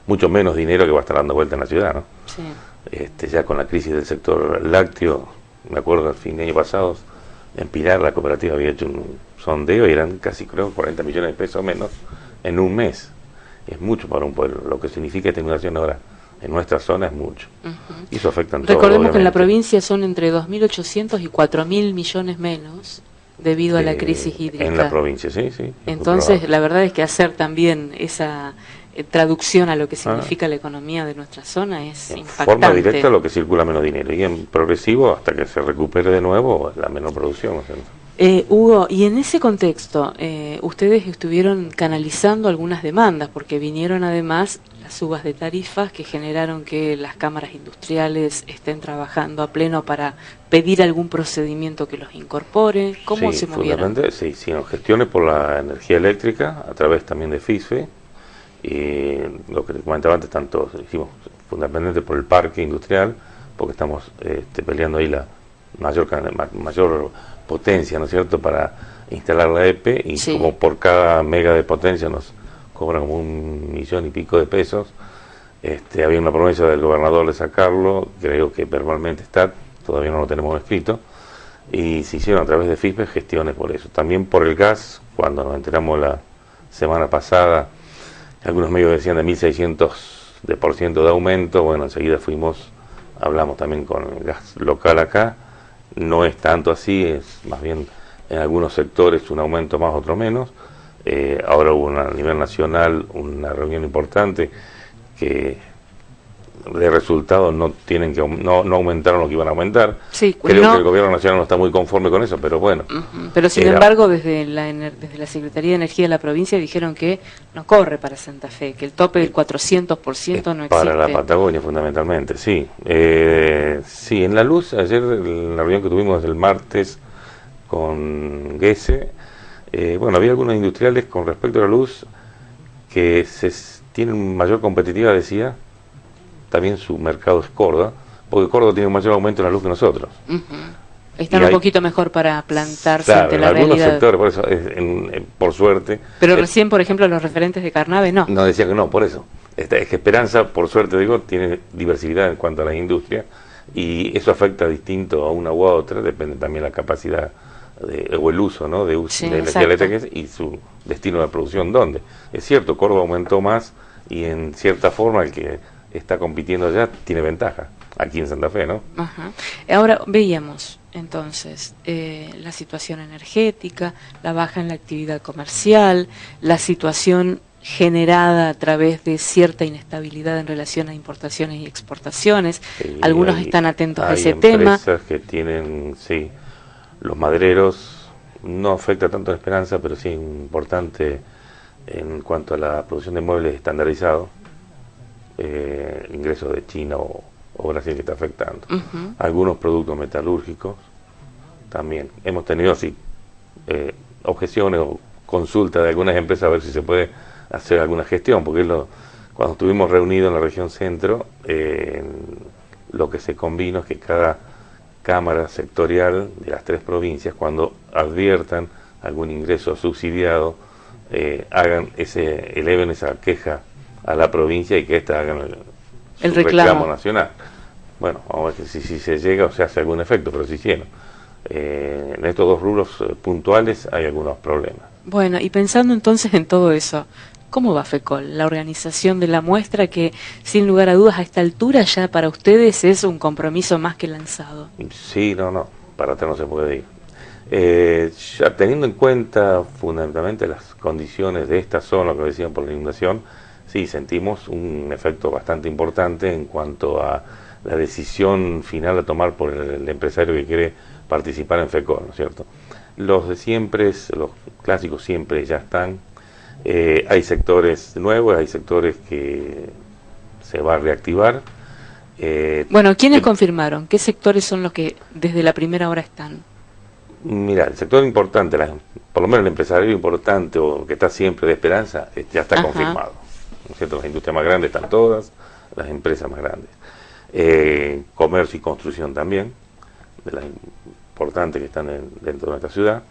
mucho menos dinero que va a estar dando vuelta en la ciudad, ¿no? Sí. Ya con la crisis del sector lácteo, me acuerdo el fin de año pasado, en Pilar la cooperativa había hecho un sondeo y eran casi creo 40 millones de pesos menos en un mes. Es mucho para un pueblo, lo que significa esta inundación ahora en nuestra zona es mucho. Y eso afecta en todo. Recordemos que en la provincia son entre 2.800 y 4.000 millones menos debido a la crisis hídrica. En la provincia, sí. Entonces, la verdad es que hacer también esa traducción a lo que significa la economía de nuestra zona es en impactante. forma directa lo que circula menos dinero, y en progresivo hasta que se recupere de nuevo la menor producción, ¿no es cierto? Hugo, y en ese contexto, ustedes estuvieron canalizando algunas demandas, porque vinieron además las subas de tarifas que generaron que las cámaras industriales estén trabajando a pleno para pedir algún procedimiento que los incorpore. ¿Cómo se movieron? Sí, hicieron gestiones por la energía eléctrica, a través también de FISFE, y lo que te comentaba antes, tanto hicimos fundamentalmente por el parque industrial, porque estamos peleando ahí la mayor potencia, ¿no es cierto?, para instalar la EPE, y como por cada mega de potencia nos cobran como 1,000,000 y pico de pesos. Había una promesa del gobernador de sacarlo, creo que verbalmente está, todavía no lo tenemos escrito, y se hicieron a través de FISPE gestiones por eso. También por el gas, cuando nos enteramos la semana pasada, algunos medios decían de 1.600% de aumento, bueno, enseguida hablamos también con el gas local acá. No es tanto así, es más bien en algunos sectores un aumento más, otro menos. Ahora hubo a nivel nacional una reunión importante que de resultado no aumentaron lo que iban a aumentar. Sí, creo que el gobierno nacional no está muy conforme con eso, pero bueno. Pero sin embargo, desde la Secretaría de Energía de la provincia dijeron que no corre para Santa Fe, que el tope del 400% no existe. Para la Patagonia fundamentalmente, sí. Sí, en la luz, ayer en la reunión que tuvimos el martes con Gese, había algunos industriales con respecto a la luz que tienen mayor competitividad, decía. También su mercado es Córdoba, porque Córdoba tiene un mayor aumento en la luz que nosotros. Están un poquito mejor para plantarse ante la algunos realidad. Sectores, por eso, por suerte. Pero recién, por ejemplo, los referentes de Carnave, no. No, decía que no, por eso. Es que Esperanza, por suerte digo, tiene diversidad en cuanto a la industria, y eso afecta distinto a una u a otra, depende también de la capacidad o el uso, ¿no?, de energía eléctrica y su destino de producción, ¿dónde? Es cierto, Córdoba aumentó más, y en cierta forma el que está compitiendo allá tiene ventaja, aquí en Santa Fe, ¿no? Ahora veíamos entonces la situación energética, la baja en la actividad comercial, la situación generada a través de cierta inestabilidad en relación a importaciones y exportaciones. Algunos están atentos a ese tema. Hay empresas que tienen, los madereros, no afecta tanto a Esperanza, pero sí importante en cuanto a la producción de muebles estandarizados. Ingresos de China o Brasil que está afectando. Algunos productos metalúrgicos también. Hemos tenido así objeciones o consultas de algunas empresas a ver si se puede hacer alguna gestión, porque cuando estuvimos reunidos en la región centro, lo que se convino es que cada cámara sectorial de las 3 provincias, cuando adviertan algún ingreso subsidiado, eleven esa queja a la provincia y que ésta hagan el reclamo nacional. Bueno, vamos a ver si se llega o se hace algún efecto, pero si hicieron. En estos 2 rubros puntuales hay algunos problemas. Bueno, y pensando entonces en todo eso, ¿cómo va FECOL, la organización de la muestra que, sin lugar a dudas, a esta altura ya para ustedes es un compromiso más que lanzado? Sí, para atrás no se puede ir. Ya teniendo en cuenta fundamentalmente las condiciones de esta zona, que decían por la inundación, sí, sentimos un efecto bastante importante en cuanto a la decisión final a tomar por el empresario que quiere participar en FECOL, ¿no es cierto? Los de siempre, los clásicos siempre ya están. Hay sectores nuevos, hay sectores que se va a reactivar. Bueno, ¿quiénes confirmaron? ¿Qué sectores son los que desde la primera hora están? Mira, el sector importante, por lo menos el empresario importante o que está siempre de Esperanza, ya está confirmado. ¿No es cierto? Las industrias más grandes están todas, las empresas más grandes. Comercio y construcción también, de las importantes que están dentro de nuestra ciudad.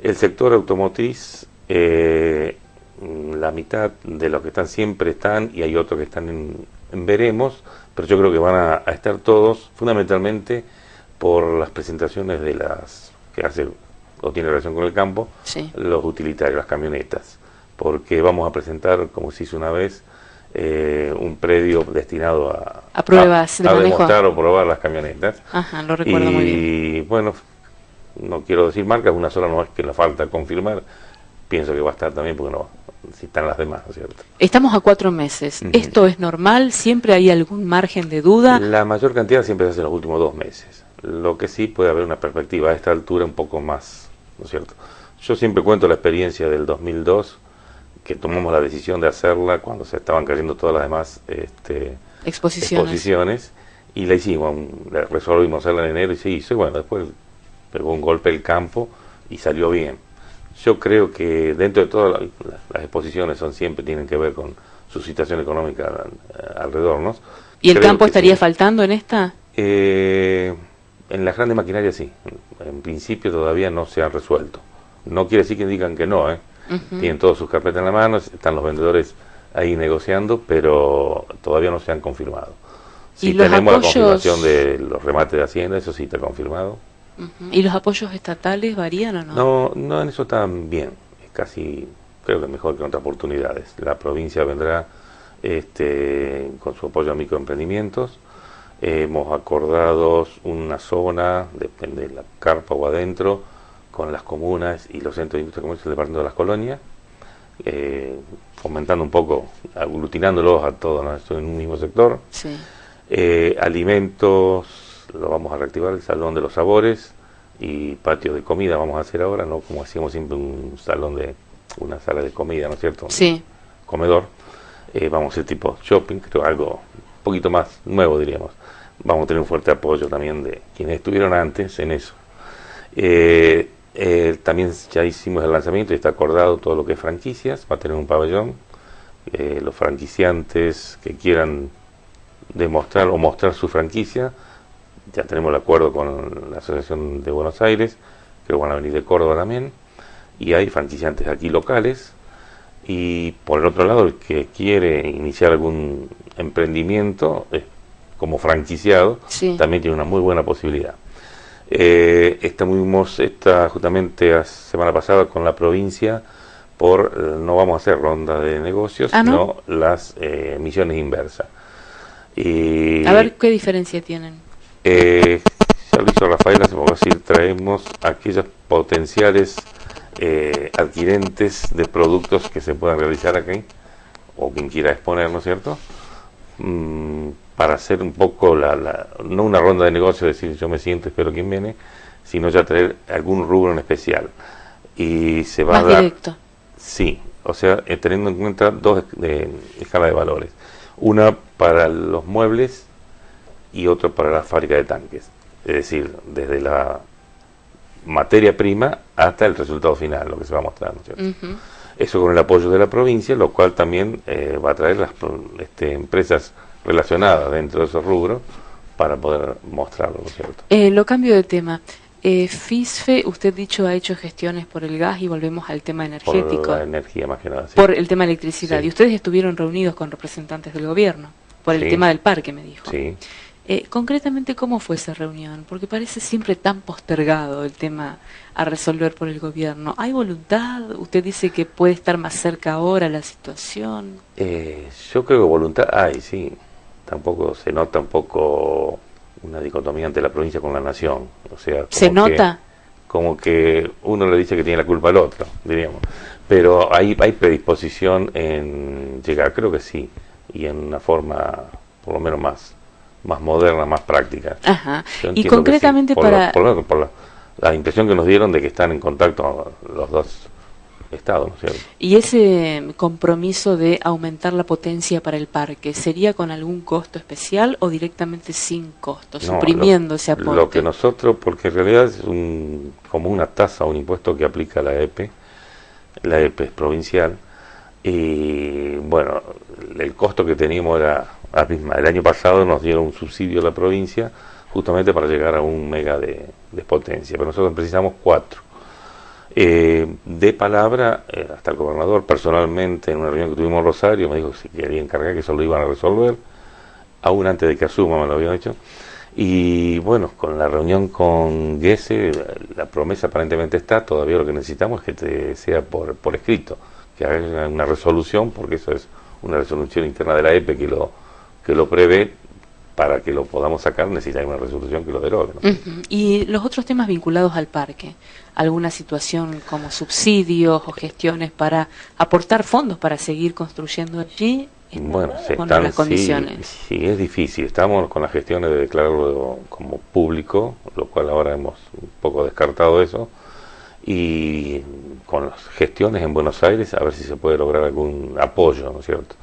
El sector automotriz, la mitad de los que están siempre están, y hay otros que están en veremos, pero yo creo que van a estar todos, fundamentalmente por las presentaciones de las que hace o tiene relación con el campo, los utilitarios, las camionetas, porque vamos a presentar, como se hizo una vez, un predio destinado a pruebas de manejo, demostrar o probar las camionetas. Lo recuerdo muy bien. Y bueno, no quiero decir marcas, una sola no es que la falta confirmar, pienso que va a estar también, porque no, si están las demás, ¿no es cierto? Estamos a 4 meses. ¿Esto es normal? ¿Siempre hay algún margen de duda? La mayor cantidad siempre se hace en los últimos 2 meses. Lo que sí puede haber una perspectiva a esta altura un poco más, ¿no es cierto? Yo siempre cuento la experiencia del 2002, que tomamos la decisión de hacerla cuando se estaban cayendo todas las demás exposiciones, y la hicimos, resolvimos hacerla en enero y se hizo, y bueno, después pegó un golpe el campo y salió bien. Yo creo que dentro de todas las exposiciones siempre tienen que ver con su situación económica alrededor, ¿no? ¿Y el creo campo estaría sí. faltando en esta? En las grandes maquinarias sí, en principio todavía no se han resuelto. No quiere decir que digan que no, tienen todas sus carpetas en la mano, están los vendedores ahí negociando, pero todavía no se han confirmado. Si tenemos la confirmación de los remates de Hacienda, eso sí está confirmado. ¿Y los apoyos estatales varían o no? No, en eso están bien, es casi, creo que mejor que en otras oportunidades. La provincia vendrá con su apoyo a microemprendimientos. Hemos acordado una zona, depende de la carpa o adentro, con las comunas y los centros de industria comercial del departamento de las colonias, fomentando un poco, aglutinándolos a todos, ¿no? Esto en un mismo sector. Sí. Alimentos, lo vamos a reactivar, el Salón de los Sabores, y patio de comida vamos a hacer ahora, no como hacíamos siempre una sala de comida, ¿no es cierto? Sí. Comedor. Vamos a hacer tipo shopping, creo algo un poquito más nuevo, diríamos. Vamos a tener un fuerte apoyo también de quienes estuvieron antes en eso. También ya hicimos el lanzamiento y está acordado todo lo que es franquicias, va a tener un pabellón. Los franquiciantes que quieran demostrar o mostrar su franquicia, ya tenemos el acuerdo con la Asociación de Buenos Aires, que van a venir de Córdoba también, y hay franquiciantes aquí locales. Y por el otro lado, el que quiere iniciar algún emprendimiento como franquiciado, sí, también tiene una muy buena posibilidad. Estuvimos justamente la semana pasada con la provincia no vamos a hacer ronda de negocios, sino las emisiones inversas. A ver qué diferencia tienen. Ya lo hizo Rafaela, se puede decir, traemos aquellos potenciales adquirentes de productos que se puedan realizar aquí, o quien quiera exponer, ¿no es cierto? Para hacer un poco no una ronda de negocio, decir yo me siento, espero quien viene, sino ya traer algún rubro en especial. Y se va más a dar directo. Sí, o sea, teniendo en cuenta dos escalas de valores. Una para los muebles y otra para la fábrica de tanques. Es decir, desde la materia prima hasta el resultado final, lo que se va a mostrar, ¿no es cierto? Eso con el apoyo de la provincia, lo cual también va a traer las empresas relacionadas dentro de esos rubros para poder mostrarlo, ¿no es cierto? Lo cambio de tema. FISFE, usted dicho, ha hecho gestiones por el gas y volvemos al tema energético. Por la energía más que nada. Sí. Por el tema de electricidad. Sí. Y ustedes estuvieron reunidos con representantes del gobierno por el tema del parque, me dijo. Sí. Concretamente, ¿cómo fue esa reunión? Porque parece siempre tan postergado el tema a resolver por el gobierno. ¿Hay voluntad? Usted dice que puede estar más cerca ahora la situación. Yo creo que voluntad hay, sí. Tampoco se nota un poco una dicotomía ante la provincia con la nación. O sea, ¿se nota? Como que uno le dice que tiene la culpa al otro, diríamos. Pero hay predisposición en llegar, creo que sí. Y en una forma, por lo menos más moderna, más práctica. Ajá. Y concretamente sí, por la impresión que nos dieron de que están en contacto los dos estados, ¿no es cierto? ¿Y ese compromiso de aumentar la potencia para el parque sería con algún costo especial o directamente sin costo, suprimiendo ese aporte? Lo que nosotros, porque en realidad es como una tasa, un impuesto que aplica la EPE es provincial, y bueno, el costo que teníamos era la misma. El año pasado nos dieron un subsidio a la provincia justamente para llegar a 1 mega de potencia, pero nosotros precisamos 4. De palabra, hasta el gobernador personalmente en una reunión que tuvimos en Rosario me dijo que si quería encargar que eso lo iban a resolver, aún antes de que asuma me lo habían hecho. Y bueno, con la reunión con Gese, la promesa aparentemente está, todavía lo que necesitamos es que sea por escrito, que haga una resolución, porque eso es una resolución interna de la EPE que lo prevé para que lo podamos sacar necesita una resolución que lo derogue, ¿no? Y los otros temas vinculados al parque, alguna situación como subsidios o gestiones para aportar fondos para seguir construyendo allí. Bueno, las condiciones. Sí, es difícil. Estamos con las gestiones de declararlo como público, lo cual ahora hemos un poco descartado eso, y con las gestiones en Buenos Aires a ver si se puede lograr algún apoyo, ¿no es cierto?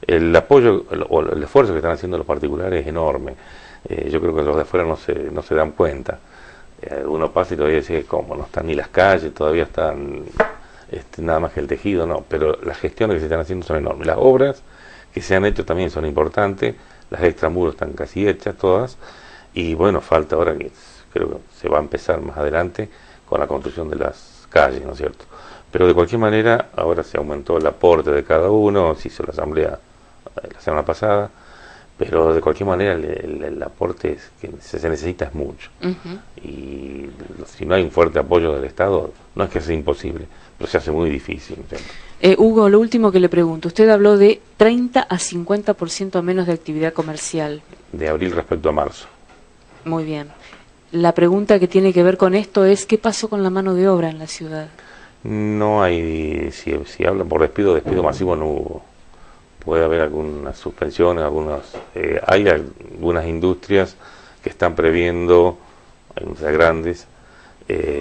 El apoyo o el esfuerzo que están haciendo los particulares es enorme. Yo creo que los de afuera no se dan cuenta. Uno pasa y todavía dice, ¿cómo? No están ni las calles, todavía están nada más que el tejido, no. Pero las gestiones que se están haciendo son enormes. Las obras que se han hecho también son importantes, las extramuros están casi hechas todas, y bueno, falta ahora que creo que se va a empezar más adelante con la construcción de las calles, ¿no es cierto? Pero de cualquier manera, ahora se aumentó el aporte de cada uno, se hizo la asamblea la semana pasada, pero de cualquier manera el aporte que se necesita es mucho. Y si no hay un fuerte apoyo del Estado, no es que sea imposible, pero se hace muy difícil, ¿no es cierto? Hugo, lo último que le pregunto, usted habló de 30 a 50% menos de actividad comercial. De abril respecto a marzo. Muy bien. La pregunta que tiene que ver con esto es, ¿qué pasó con la mano de obra en la ciudad? No hay, si hablan por despido masivo no hubo. Puede haber algunas suspensiones, hay algunas industrias que están previendo, hay unas grandes,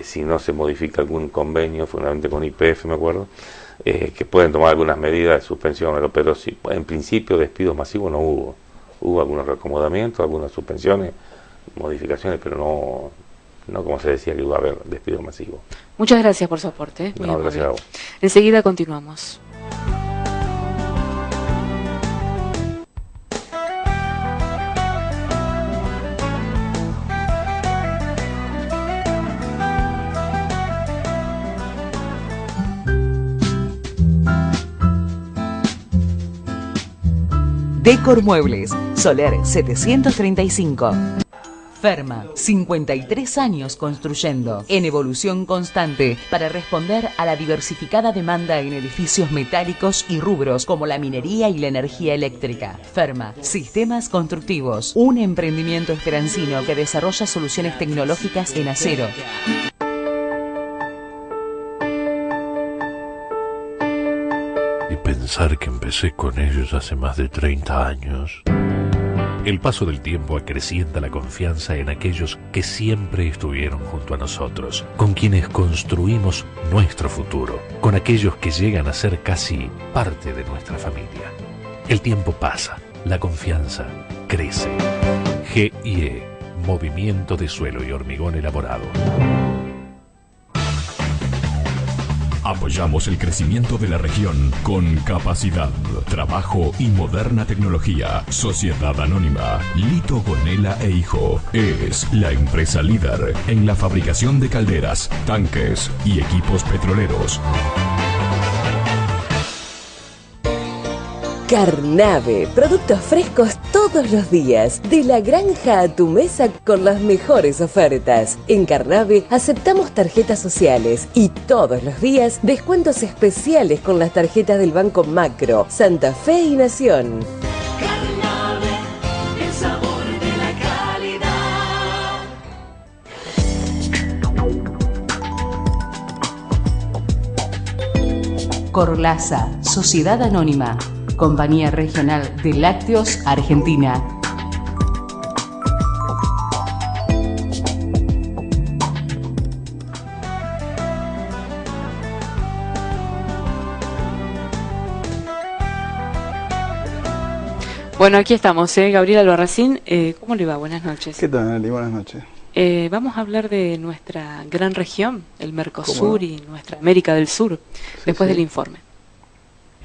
si no se modifica algún convenio, fundamentalmente con YPF me acuerdo, que pueden tomar algunas medidas de suspensión, pero sí, en principio despidos masivos no hubo. Hubo algunos reacomodamientos, algunas suspensiones, modificaciones, pero no como se decía que iba a haber despidos masivos. Muchas gracias por su aporte. No, gracias a vos. Enseguida continuamos. Decor Muebles, Soler 735. Ferma, 53 años construyendo, en evolución constante, para responder a la diversificada demanda en edificios metálicos y rubros como la minería y la energía eléctrica. Ferma, Sistemas Constructivos, un emprendimiento esperancino que desarrolla soluciones tecnológicas en acero. Pensar que empecé con ellos hace más de 30 años. El paso del tiempo acrecienta la confianza en aquellos que siempre estuvieron junto a nosotros, con quienes construimos nuestro futuro, con aquellos que llegan a ser casi parte de nuestra familia. El tiempo pasa, la confianza crece. GIE, Movimiento de Suelo y Hormigón Elaborado. Apoyamos el crecimiento de la región con capacidad, trabajo y moderna tecnología. Sociedad Anónima Lito Gonela e Hijo es la empresa líder en la fabricación de calderas, tanques y equipos petroleros. Carnave, productos frescos todos los días, de la granja a tu mesa con las mejores ofertas. En Carnave aceptamos tarjetas sociales y todos los días descuentos especiales con las tarjetas del Banco Macro, Santa Fe y Nación. Carnave, el sabor de la calidad. Corlasa, Sociedad Anónima, Compañía Regional de Lácteos Argentina. Bueno, aquí estamos, Gabriel Albarracín. ¿Cómo le va? Buenas noches. ¿Qué tal, Nelly? Buenas noches. Vamos a hablar de nuestra gran región, el Mercosur y nuestra América del Sur, después del informe.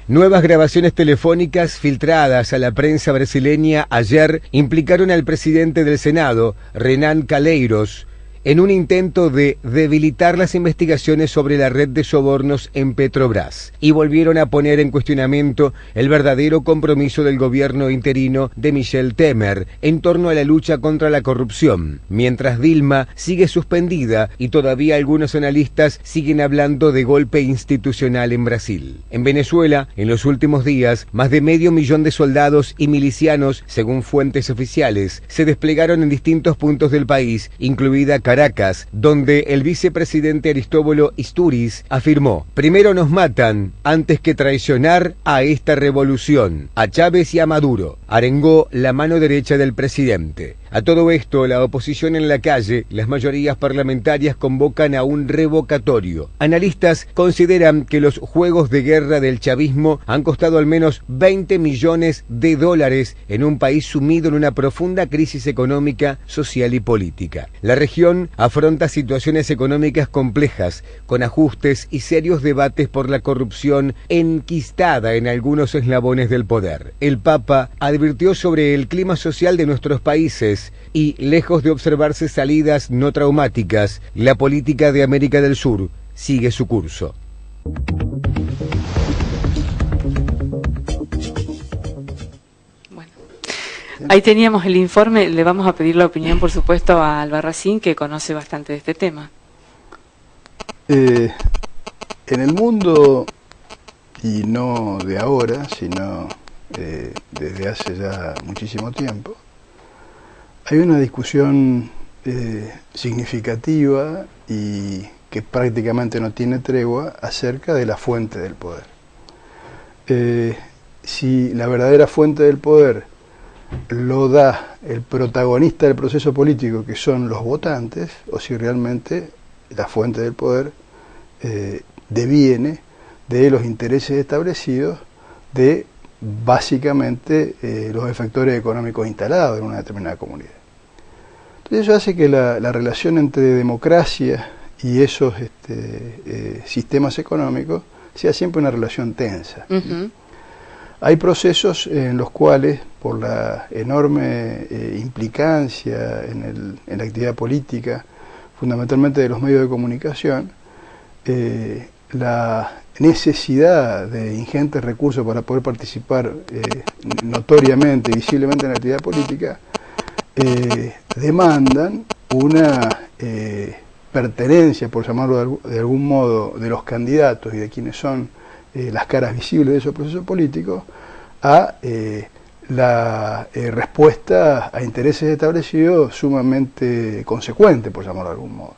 Nuevas grabaciones telefónicas filtradas a la prensa brasileña ayer implicaron al presidente del Senado, Renan Calheiros, en un intento de debilitar las investigaciones sobre la red de sobornos en Petrobras, y volvieron a poner en cuestionamiento el verdadero compromiso del gobierno interino de Michel Temer en torno a la lucha contra la corrupción, mientras Dilma sigue suspendida y todavía algunos analistas siguen hablando de golpe institucional en Brasil. En Venezuela, en los últimos días, más de 500 000 de soldados y milicianos, según fuentes oficiales, se desplegaron en distintos puntos del país, incluida Caracas, donde el vicepresidente Aristóbulo Istúriz afirmó: primero nos matan antes que traicionar a esta revolución, a Chávez y a Maduro. Arengó la mano derecha del presidente. A todo esto, la oposición en la calle, las mayorías parlamentarias convocan a un revocatorio. Analistas consideran que los juegos de guerra del chavismo han costado al menos $20 millones en un país sumido en una profunda crisis económica, social y política. La región afronta situaciones económicas complejas, con ajustes y serios debates por la corrupción enquistada en algunos eslabones del poder. El Papa advirtió sobre el clima social de nuestros países y, lejos de observarse salidas no traumáticas, la política de América del Sur sigue su curso. Bueno, ahí teníamos el informe. Le vamos a pedir la opinión, por supuesto, a Albarracín, que conoce bastante de este tema. En el mundo, y no de ahora, sino desde hace ya muchísimo tiempo, hay una discusión significativa y que prácticamente no tiene tregua acerca de la fuente del poder. Si la verdadera fuente del poder lo da el protagonista del proceso político, que son los votantes, o si realmente la fuente del poder deviene de los intereses establecidos de básicamente los efectores económicos instalados en una determinada comunidad. Entonces eso hace que la relación entre democracia y esos sistemas económicos sea siempre una relación tensa. Hay procesos en los cuales, por la enorme implicancia en la actividad política, fundamentalmente de los medios de comunicación, la necesidad de ingentes recursos para poder participar notoriamente, visiblemente en la actividad política, demandan una pertenencia, por llamarlo de algún modo, de los candidatos y de quienes son las caras visibles de esos procesos políticos a la respuesta a intereses establecidos sumamente consecuente, por llamarlo de algún modo.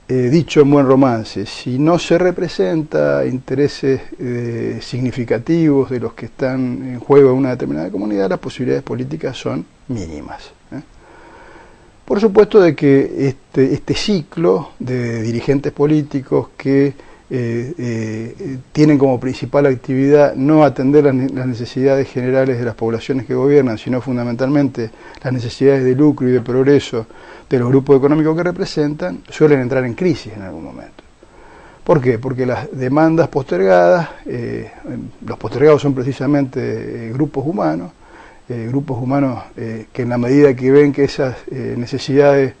Dicho en buen romance, si no se representa intereses significativos de los que están en juego en una determinada comunidad, las posibilidades políticas son mínimas. Por supuesto de que este ciclo de dirigentes políticos que tienen como principal actividad no atender las necesidades generales de las poblaciones que gobiernan, sino fundamentalmente las necesidades de lucro y de progreso de los grupos económicos que representan, suelen entrar en crisis en algún momento. ¿Por qué? Porque las demandas postergadas, los postergados son precisamente grupos humanos que en la medida que ven que esas necesidades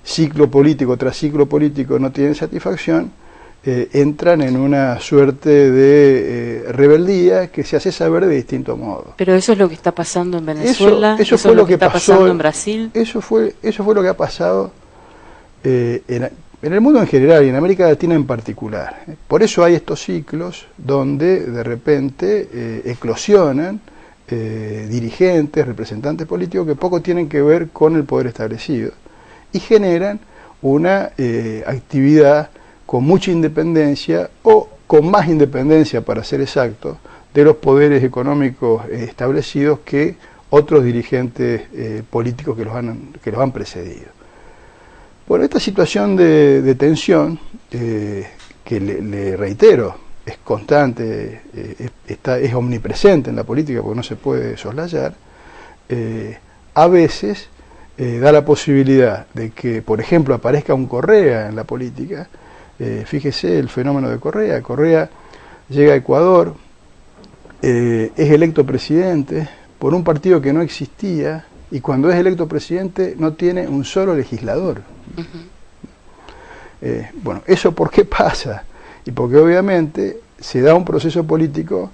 ciclo político tras ciclo político no tienen satisfacción, entran en una suerte de rebeldía que se hace saber de distintos modos. Pero eso es lo que está pasando en Venezuela, eso fue lo que está pasando en Brasil. Eso fue lo que ha pasado en el mundo en general y en América Latina en particular. Por eso hay estos ciclos donde de repente eclosionan dirigentes, representantes políticos que poco tienen que ver con el poder establecido y generan una actividad con mucha independencia o con más independencia, para ser exacto, de los poderes económicos establecidos que otros dirigentes políticos que los han precedido. Bueno, esta situación de tensión, que le reitero, es constante, es omnipresente en la política porque no se puede soslayar, a veces da la posibilidad de que, por ejemplo, aparezca un Correa en la política. Fíjese el fenómeno de Correa. Correa llega a Ecuador, es electo presidente por un partido que no existía y cuando es electo presidente no tiene un solo legislador. Bueno, ¿eso por qué pasa? Y porque obviamente se da un proceso político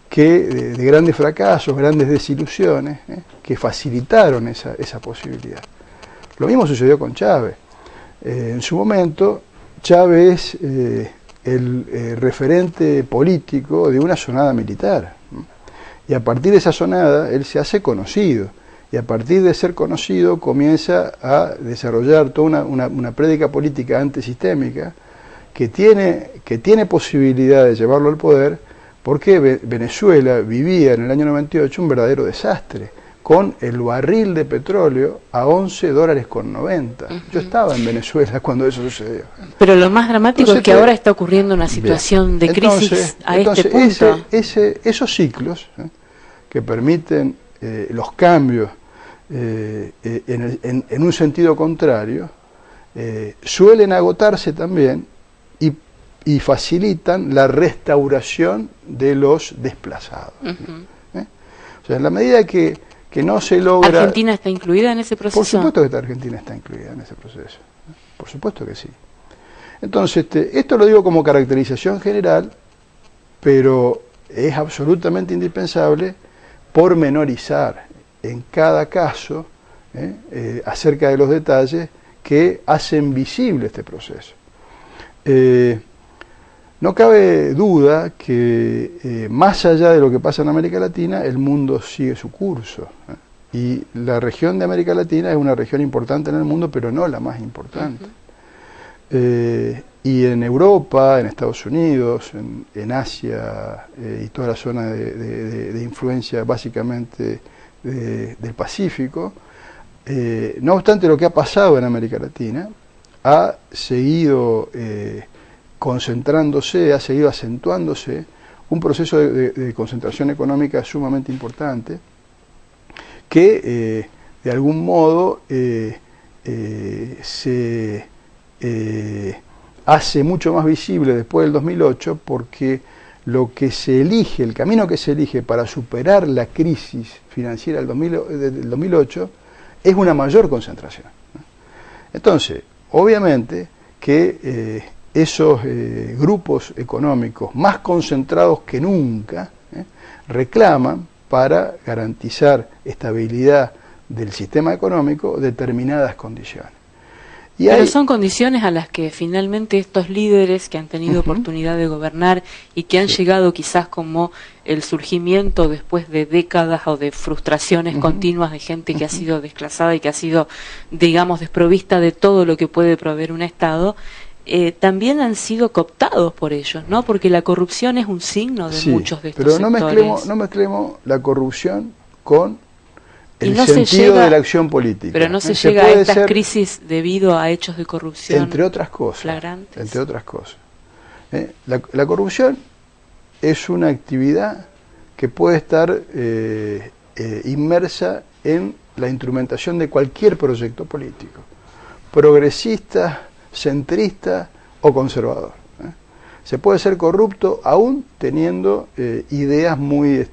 que de grandes fracasos, grandes desilusiones, que facilitaron esa posibilidad. Lo mismo sucedió con Chávez. En su momento, Chávez es el referente político de una sonada militar. Y a partir de esa sonada, él se hace conocido. Y a partir de ser conocido, comienza a desarrollar toda una prédica política antisistémica que tiene posibilidad de llevarlo al poder, porque Venezuela vivía en el año 98 un verdadero desastre, con el barril de petróleo a $11.90. Yo estaba en Venezuela cuando eso sucedió. Pero lo más dramático es que ahora está ocurriendo una situación de crisis a este punto. Esos ciclos que permiten los cambios en un sentido contrario, suelen agotarse también y facilitan la restauración de los desplazados. O sea, en la medida que no se logra... ¿Argentina está incluida en ese proceso? Por supuesto que Argentina está incluida en ese proceso. Por supuesto que sí. Entonces, esto lo digo como caracterización general, pero es absolutamente indispensable pormenorizar en cada caso acerca de los detalles que hacen visible este proceso. No cabe duda que más allá de lo que pasa en América Latina, el mundo sigue su curso. Y la región de América Latina es una región importante en el mundo, pero no la más importante. Y en Europa, en Estados Unidos, en Asia y toda la zona de influencia básicamente del Pacífico, no obstante lo que ha pasado en América Latina, ha seguido concentrándose, ha seguido acentuándose un proceso de concentración económica sumamente importante que de algún modo se hace mucho más visible después del 2008, porque lo que se elige, el camino que se elige para superar la crisis financiera del 2008 es una mayor concentración. Entonces, obviamente que esos grupos económicos más concentrados que nunca reclaman, para garantizar estabilidad del sistema económico, determinadas condiciones. Pero son condiciones a las que finalmente estos líderes que han tenido oportunidad de gobernar y que han llegado quizás como el surgimiento después de décadas o de frustraciones continuas de gente que ha sido desclasada y que ha sido, digamos, desprovista de todo lo que puede proveer un Estado, también han sido cooptados por ellos, ¿no? Porque la corrupción es un signo de muchos de estos sectores. Pero no mezclemos la corrupción con el sentido de la acción política. Pero no se llega a estas crisis debido a hechos de corrupción, entre otras cosas, flagrantes. Entre otras cosas. La corrupción es una actividad que puede estar inmersa en la instrumentación de cualquier proyecto político, progresista, centrista o conservador. Se puede ser corrupto aún teniendo ideas muy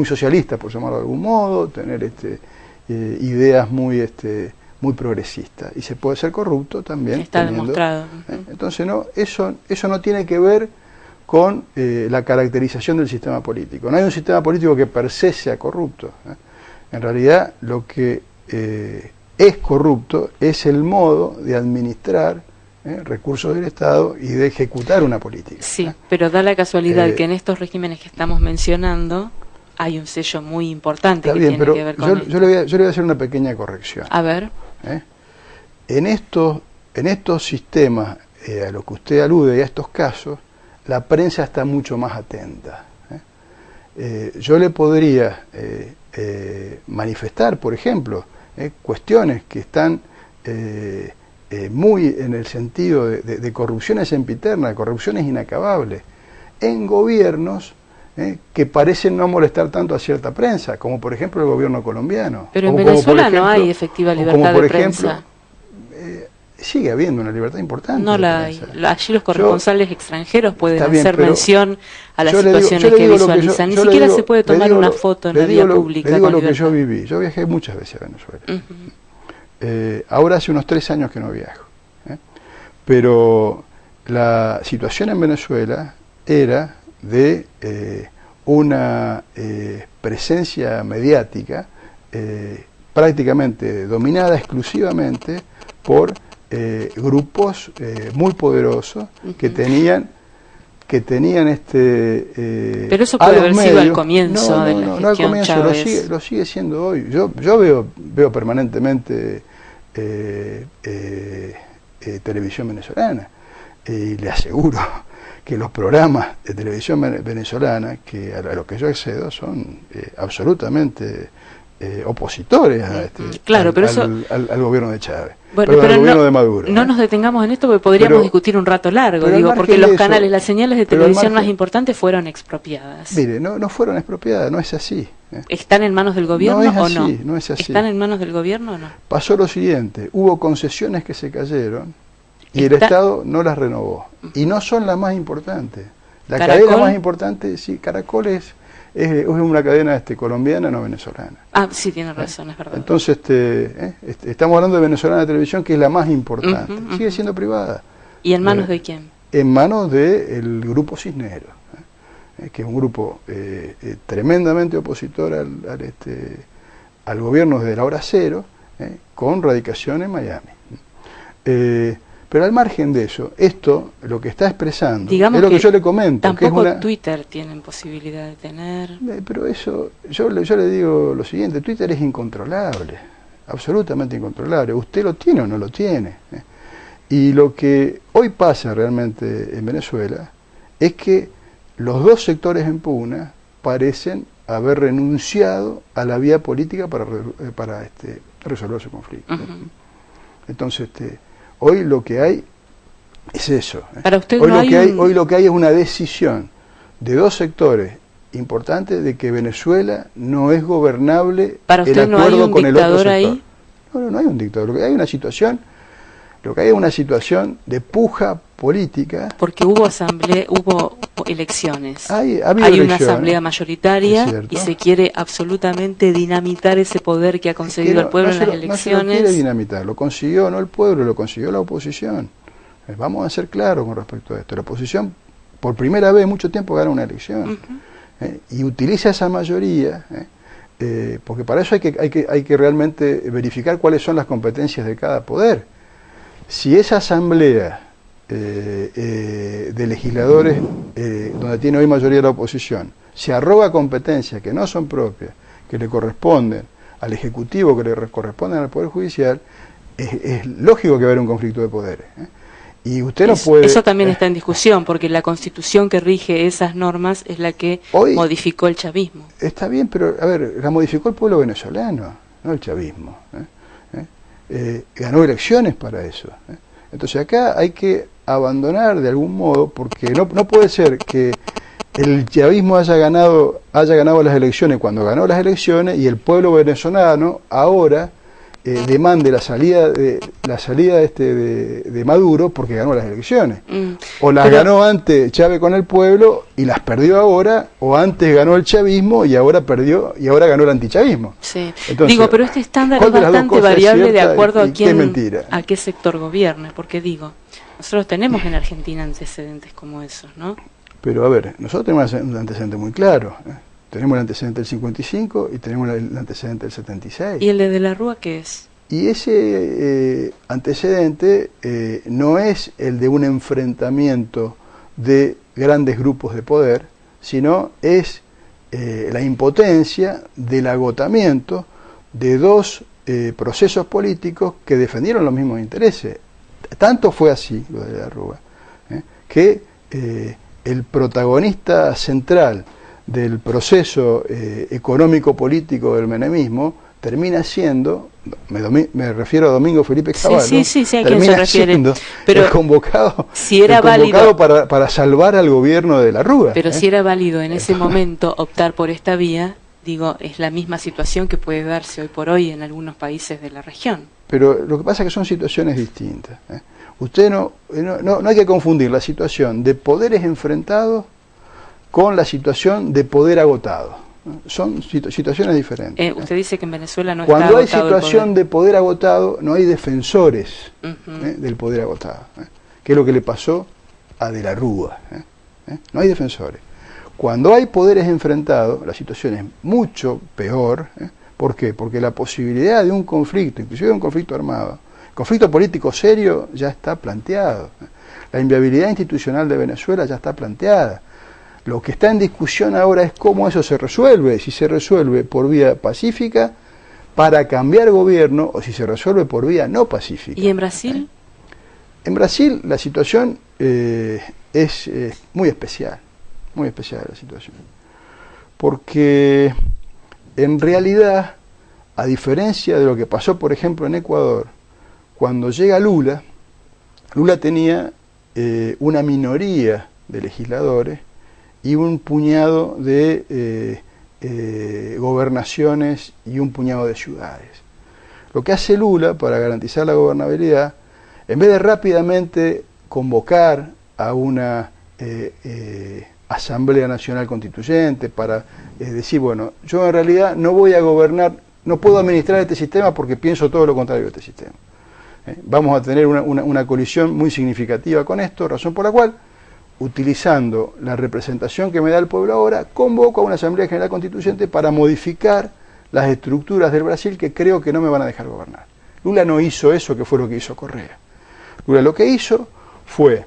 socialistas, por llamarlo de algún modo, tener ideas muy progresistas. Y se puede ser corrupto también. Está demostrado. Entonces, eso no tiene que ver con la caracterización del sistema político. No hay un sistema político que per se sea corrupto. En realidad, lo que es corrupto es el modo de administrar recursos del Estado y de ejecutar una política. Sí, pero da la casualidad que en estos regímenes que estamos mencionando hay un sello muy importante que tiene que ver con yo le voy a hacer una pequeña corrección. A ver. En estos sistemas a los que usted alude y a estos casos, la prensa está mucho más atenta. Yo le podría manifestar, por ejemplo, cuestiones que están muy en el sentido de corrupciones sempiternas, de corrupciones inacabables, en gobiernos que parecen no molestar tanto a cierta prensa, como por ejemplo el gobierno colombiano. Pero en Venezuela no hay efectiva libertad de prensa. sigue habiendo una libertad importante. No la hay. Allí los corresponsales extranjeros pueden hacer bien, mención a las situaciones que visualizan. Ni siquiera se puede tomar una foto en la vía pública. Le digo lo que yo viví. Yo viajé muchas veces a Venezuela. Ahora hace unos 3 años que no viajo. Pero la situación en Venezuela era de una presencia mediática prácticamente dominada exclusivamente por grupos muy poderosos que tenían pero eso puede haber sido al comienzo de la gestión al comienzo, Chávez. lo sigue siendo hoy. Yo veo permanentemente televisión venezolana y le aseguro que los programas de televisión venezolana a los que yo accedo son absolutamente opositores a al gobierno de Chávez. Bueno, pero al gobierno de Maduro. No nos detengamos en esto porque podríamos discutir un rato largo, porque los canales, las señales de televisión más importantes fueron expropiadas. Mire, no fueron expropiadas, no es así. ¿Están en manos del gobierno o no? No es así. ¿Están en manos del gobierno o no? Pasó lo siguiente, hubo concesiones que se cayeron y el Estado no las renovó. Y no son las más importantes. La cadena más importante, sí, Caracol es una cadena colombiana, no venezolana. Ah, sí, tiene razón, es verdad. Entonces, estamos hablando de Venezolana Televisión, que es la más importante. Sigue siendo privada. ¿Y en manos de quién? En manos del Grupo Cisneros, que es un grupo tremendamente opositor al gobierno desde la hora cero, con radicación en Miami. Pero al margen de eso, esto, lo que está expresando, digamos es lo que yo le comento. Tampoco que es Twitter tienen posibilidad de tener... Pero eso, yo le digo lo siguiente, Twitter es incontrolable, absolutamente incontrolable. ¿Usted lo tiene o no lo tiene? Y lo que hoy pasa realmente en Venezuela es que los dos sectores en pugna parecen haber renunciado a la vía política para resolver su conflicto. Entonces, hoy lo que hay es eso. Para usted hoy lo que hay es una decisión de dos sectores importantes de que Venezuela no es gobernable en acuerdo con el otro sector. Ahí? No hay un dictador. Lo que hay es una situación de puja política. Porque hubo elecciones. Hay una asamblea mayoritaria y se quiere absolutamente dinamitar ese poder que ha concedido el pueblo en las elecciones. No se lo quiere dinamitar, lo consiguió no el pueblo, lo consiguió la oposición. Vamos a ser claros con respecto a esto. La oposición, por primera vez en mucho tiempo, gana una elección. Y utiliza esa mayoría, porque para eso hay que realmente verificar cuáles son las competencias de cada poder. Si esa asamblea de legisladores, donde tiene hoy mayoría la oposición, se arroga competencias que no son propias, que le corresponden al Ejecutivo, que le corresponden al Poder Judicial, es lógico que va a haber un conflicto de poderes. Y usted no puede... Eso también está en discusión, porque la Constitución que rige esas normas es la que hoy modificó el chavismo. Está bien, pero, a ver, la modificó el pueblo venezolano, no el chavismo. Ganó elecciones para eso. Entonces acá hay que abandonar de algún modo, porque no puede ser que el chavismo haya ganado las elecciones cuando ganó las elecciones y el pueblo venezolano ahora demande la salida de Maduro porque ganó las elecciones. O las ganó antes Chávez con el pueblo y las perdió ahora, o antes ganó el chavismo y ahora perdió y ahora ganó el antichavismo. Sí. Entonces, pero este estándar es bastante variable de acuerdo a qué sector gobierne, porque nosotros tenemos en Argentina antecedentes como esos, ¿no? Pero a ver, nosotros tenemos un antecedente muy claro. Tenemos el antecedente del 55 y tenemos el antecedente del 76. ¿Y el de la Rúa qué es? Y ese antecedente no es el de un enfrentamiento de grandes grupos de poder, sino es la impotencia del agotamiento de dos procesos políticos que defendieron los mismos intereses. Tanto fue así, lo de la Rúa, que el protagonista central del proceso económico-político del menemismo termina siendo, me refiero a Domingo Felipe Cavallo, sí, ¿a quién se refiere? Pero convocado para salvar al gobierno de la Rúa. Pero si era válido en ese momento optar por esta vía, es la misma situación que puede darse hoy por hoy en algunos países de la región. pero lo que pasa es que son situaciones distintas. Usted no hay que confundir la situación de poderes enfrentados con la situación de poder agotado. Son situaciones diferentes. Usted dice que en Venezuela no Cuando está hay agotado situación de poder agotado, no hay defensores del poder agotado, que es lo que le pasó a De la Rúa. No hay defensores. Cuando hay poderes enfrentados, la situación es mucho peor. ¿Por qué? Porque la posibilidad de un conflicto, inclusive de un conflicto armado, conflicto político serio, ya está planteado. La inviabilidad institucional de Venezuela ya está planteada. Lo que está en discusión ahora es cómo eso se resuelve, si se resuelve por vía pacífica para cambiar gobierno o si se resuelve por vía no pacífica. ¿Y en Brasil? En Brasil la situación es muy especial la situación. Porque en realidad, a diferencia de lo que pasó, por ejemplo, en Ecuador, cuando llega Lula tenía una minoría de legisladores y un puñado de gobernaciones y un puñado de ciudades. Lo que hace Lula para garantizar la gobernabilidad, en vez de rápidamente convocar a una Asamblea Nacional Constituyente para decir, bueno, yo en realidad no voy a gobernar, no puedo administrar este sistema porque pienso todo lo contrario de este sistema. Vamos a tener una colisión muy significativa con esto, razón por la cual, utilizando la representación que me da el pueblo ahora, convoco a una Asamblea General Constituyente para modificar las estructuras del Brasil que creo que no me van a dejar gobernar. Lula no hizo eso, que fue lo que hizo Correa. Lula lo que hizo fue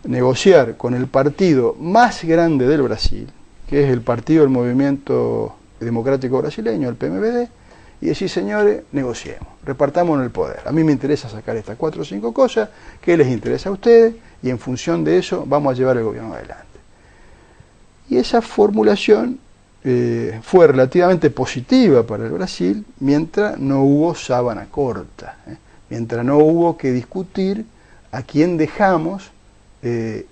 negociar con el partido más grande del Brasil, que es el partido del Movimiento Democrático Brasileño, el PMBD, y decir, señores, negociemos, repartamos el poder. A mí me interesa sacar estas 4 o 5 cosas, ¿qué les interesa a ustedes? Y en función de eso vamos a llevar el gobierno adelante. Y esa formulación fue relativamente positiva para el Brasil mientras no hubo sábana corta, mientras no hubo que discutir a quién dejamos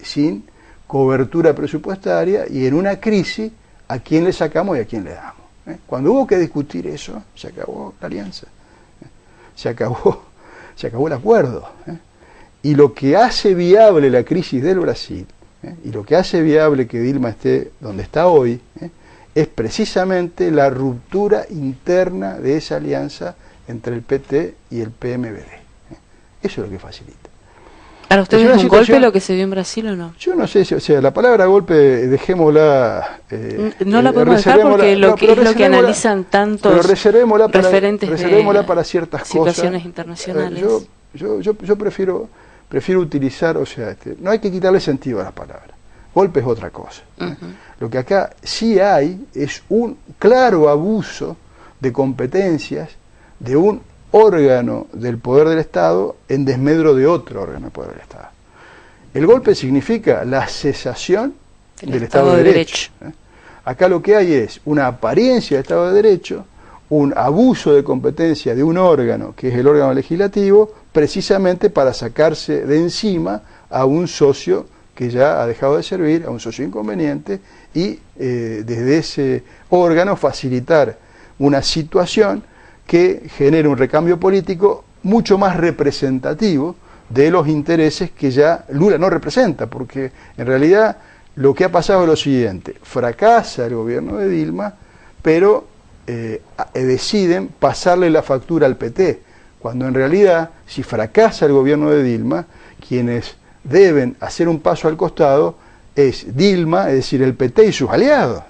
sin cobertura presupuestaria y en una crisis a quién le sacamos y a quién le damos. Cuando hubo que discutir eso, se acabó la alianza, se acabó el acuerdo. Y lo que hace viable la crisis del Brasil, y lo que hace viable que Dilma esté donde está hoy, es precisamente la ruptura interna de esa alianza entre el PT y el PMBD. Eso es lo que facilita. ¿Para ustedes es un golpe lo que se vio en Brasil o no? Yo no sé, o sea, la palabra golpe, dejémosla... no la podemos dejar porque es lo que analizan tantos referentes para ciertas situaciones cosas. internacionales. Yo prefiero utilizar, o sea, no hay que quitarle sentido a las palabras. Golpe es otra cosa. Lo que acá sí hay es un claro abuso de competencias de un órgano del poder del Estado en desmedro de otro órgano del poder del Estado. El golpe significa la cesación del Estado de Derecho. Acá lo que hay es una apariencia de Estado de Derecho, un abuso de competencia de un órgano, que es el órgano legislativo, precisamente para sacarse de encima a un socio que ya ha dejado de servir, a un socio inconveniente, y desde ese órgano facilitar una situación que genere un recambio político mucho más representativo de los intereses que ya Lula no representa, porque en realidad lo que ha pasado es lo siguiente: fracasa el gobierno de Dilma, pero deciden pasarle la factura al PT, cuando en realidad, si fracasa el gobierno de Dilma, quienes deben hacer un paso al costado es Dilma, es decir, el PT y sus aliados.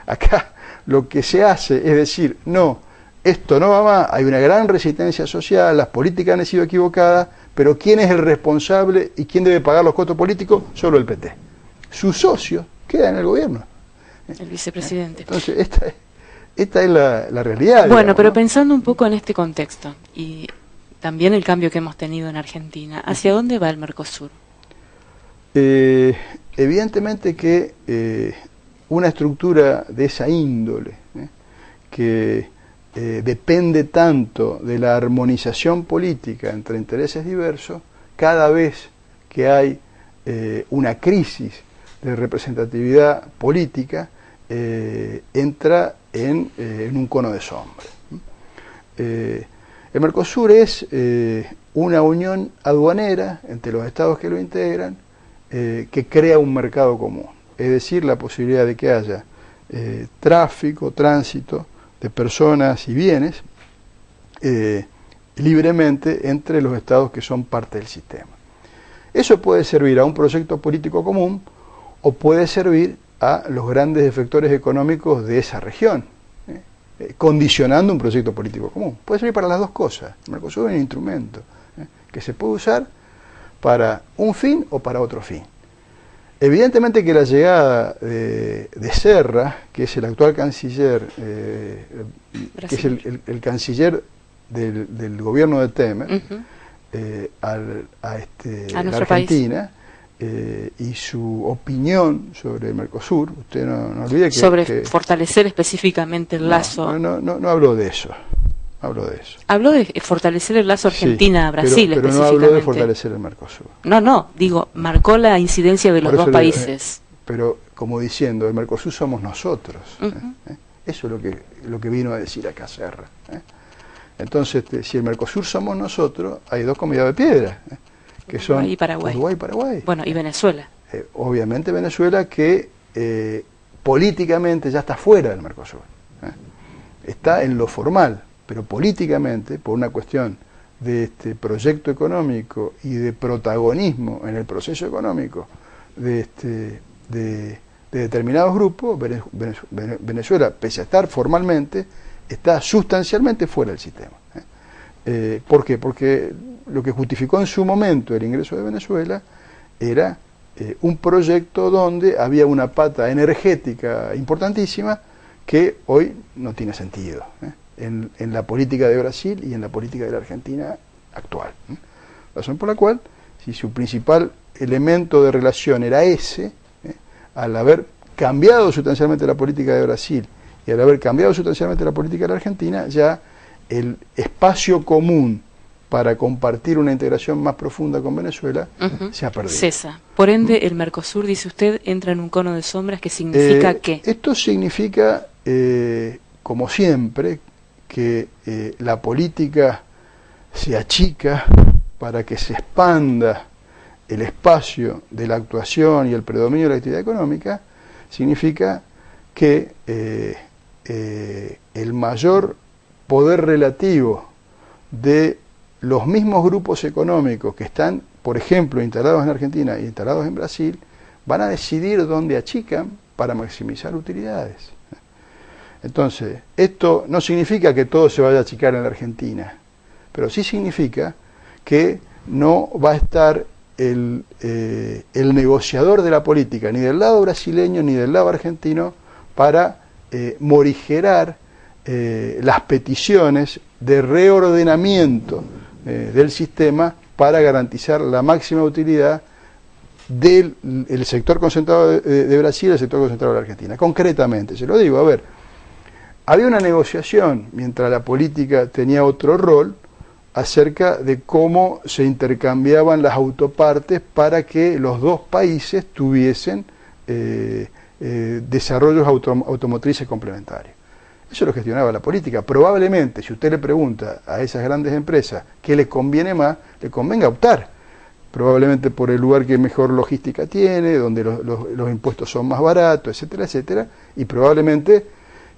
Acá lo que se hace es decir, no, esto no va más, hay una gran resistencia social, las políticas han sido equivocadas, pero ¿quién es el responsable y quién debe pagar los costos políticos? Solo el PT. Su socio queda en el gobierno. El vicepresidente. Entonces, esta es la realidad. Bueno, digamos, pero ¿no? pensando un poco en este contexto y también el cambio que hemos tenido en Argentina, ¿hacia dónde va el Mercosur? Evidentemente que una estructura de esa índole, que depende tanto de la armonización política entre intereses diversos, cada vez que hay una crisis de representatividad política, entra en un cono de sombra. El Mercosur es una unión aduanera entre los estados que lo integran, que crea un mercado común, es decir, la posibilidad de que haya tráfico, tránsito de personas y bienes libremente entre los estados que son parte del sistema. Eso puede servir a un proyecto político común o puede servir a los grandes efectores económicos de esa región, condicionando un proyecto político común. Puede servir para las dos cosas. El Mercosur es un instrumento que se puede usar para un fin o para otro fin. Evidentemente que la llegada de Serra, que es el actual canciller, que es el canciller del gobierno de Temer, a la Argentina, y su opinión sobre el Mercosur, usted no olvide que... Sobre fortalecer específicamente el lazo. No habló de eso. Habló de fortalecer el lazo Argentina-Brasil, pero no habló de fortalecer el Mercosur. Digo, marcó la incidencia de los dos países. Pero como diciendo, el Mercosur somos nosotros. Eso es lo que vino a decir acá Serra. Entonces, si el Mercosur somos nosotros, hay dos comidas de piedra, que son Uruguay y Paraguay. Bueno, y Venezuela. Obviamente Venezuela, que políticamente ya está fuera del Mercosur. Está en lo formal, pero políticamente, por una cuestión de proyecto económico y de protagonismo en el proceso económico de determinados grupos, Venezuela, pese a estar formalmente, está sustancialmente fuera del sistema. ¿Por qué? Porque lo que justificó en su momento el ingreso de Venezuela era un proyecto donde había una pata energética importantísima que hoy no tiene sentido en la política de Brasil y en la política de la Argentina actual. Razón por la cual, si su principal elemento de relación era ese, al haber cambiado sustancialmente la política de Brasil y al haber cambiado sustancialmente la política de la Argentina, ya el espacio común para compartir una integración más profunda con Venezuela se ha perdido. Cesa. Por ende, el Mercosur, dice usted, entra en un cono de sombras, que significa ¿qué? Esto significa, como siempre, que la política se achica para que se expanda el espacio de la actuación y el predominio de la actividad económica. Significa que el mayor poder relativo de los mismos grupos económicos que están, por ejemplo, instalados en Argentina y instalados en Brasil, van a decidir dónde achican para maximizar utilidades. Entonces, esto no significa que todo se vaya a achicar en la Argentina, pero sí significa que no va a estar el negociador de la política, ni del lado brasileño ni del lado argentino, para morigerar las peticiones de reordenamiento del sistema para garantizar la máxima utilidad del sector concentrado de Brasil y el sector concentrado de la Argentina. Concretamente, se lo digo, a ver, había una negociación mientras la política tenía otro rol acerca de cómo se intercambiaban las autopartes para que los dos países tuviesen desarrollos automotrices complementarios. Eso lo gestionaba la política. Probablemente, si usted le pregunta a esas grandes empresas qué les conviene más, le convenga optar. Probablemente por el lugar que mejor logística tiene, donde los impuestos son más baratos, etcétera, etcétera. Y probablemente,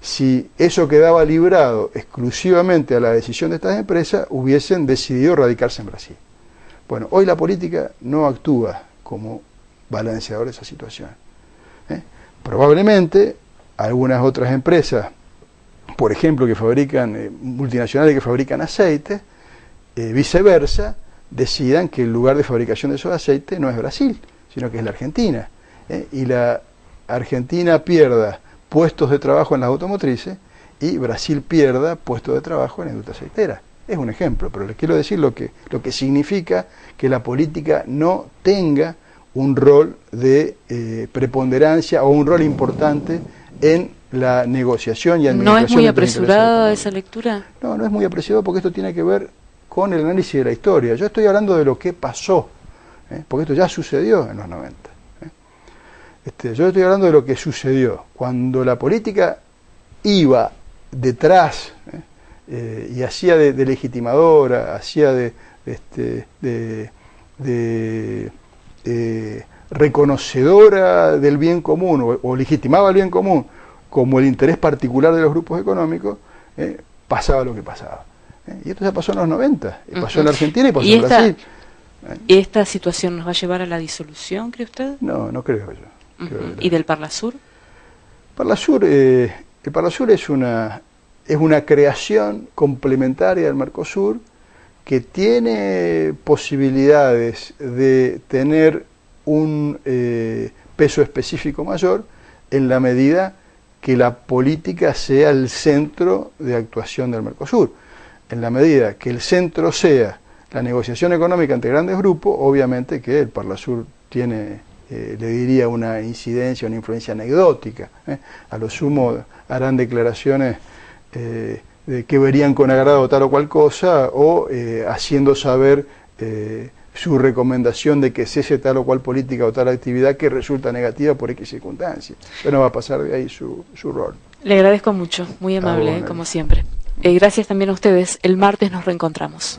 si eso quedaba librado exclusivamente a la decisión de estas empresas, hubiesen decidido radicarse en Brasil. Bueno, hoy la política no actúa como balanceador de esa situación. Probablemente algunas otras empresas, por ejemplo, que fabrican, multinacionales que fabrican aceite, viceversa, decidan que el lugar de fabricación de esos aceites no es Brasil, sino que es la Argentina. Y la Argentina pierda puestos de trabajo en las automotrices y Brasil pierda puestos de trabajo en la industria aceitera. Es un ejemplo, pero les quiero decir lo que significa que la política no tenga un rol de preponderancia o un rol importante en la negociación y administración. ¿No es muy apresurada esa lectura? No, no es muy apresurada porque esto tiene que ver con el análisis de la historia. Yo estoy hablando de lo que pasó, porque esto ya sucedió en los 90. Yo estoy hablando de lo que sucedió. Cuando la política iba detrás y hacía de legitimadora, hacía de reconocedora del bien común, o legitimaba el bien común como el interés particular de los grupos económicos, pasaba lo que pasaba. Y esto ya pasó en los 90, pasó en Argentina y pasó en Brasil. ¿Y esta situación nos va a llevar a la disolución, cree usted? No, no creo yo. ¿Y del Parlasur? El Parlasur es una creación complementaria del Mercosur que tiene posibilidades de tener un peso específico mayor en la medida que la política sea el centro de actuación del Mercosur. En la medida que el centro sea la negociación económica entre grandes grupos, obviamente que el Parlasur tiene, le diría, una incidencia, una influencia anecdótica. A lo sumo harán declaraciones de que verían con agrado tal o cual cosa, o haciendo saber su recomendación de que cese tal o cual política o tal actividad que resulta negativa por X circunstancias. Pero no va a pasar de ahí su rol. Le agradezco mucho, muy amable, como siempre. Gracias también a ustedes. El martes nos reencontramos.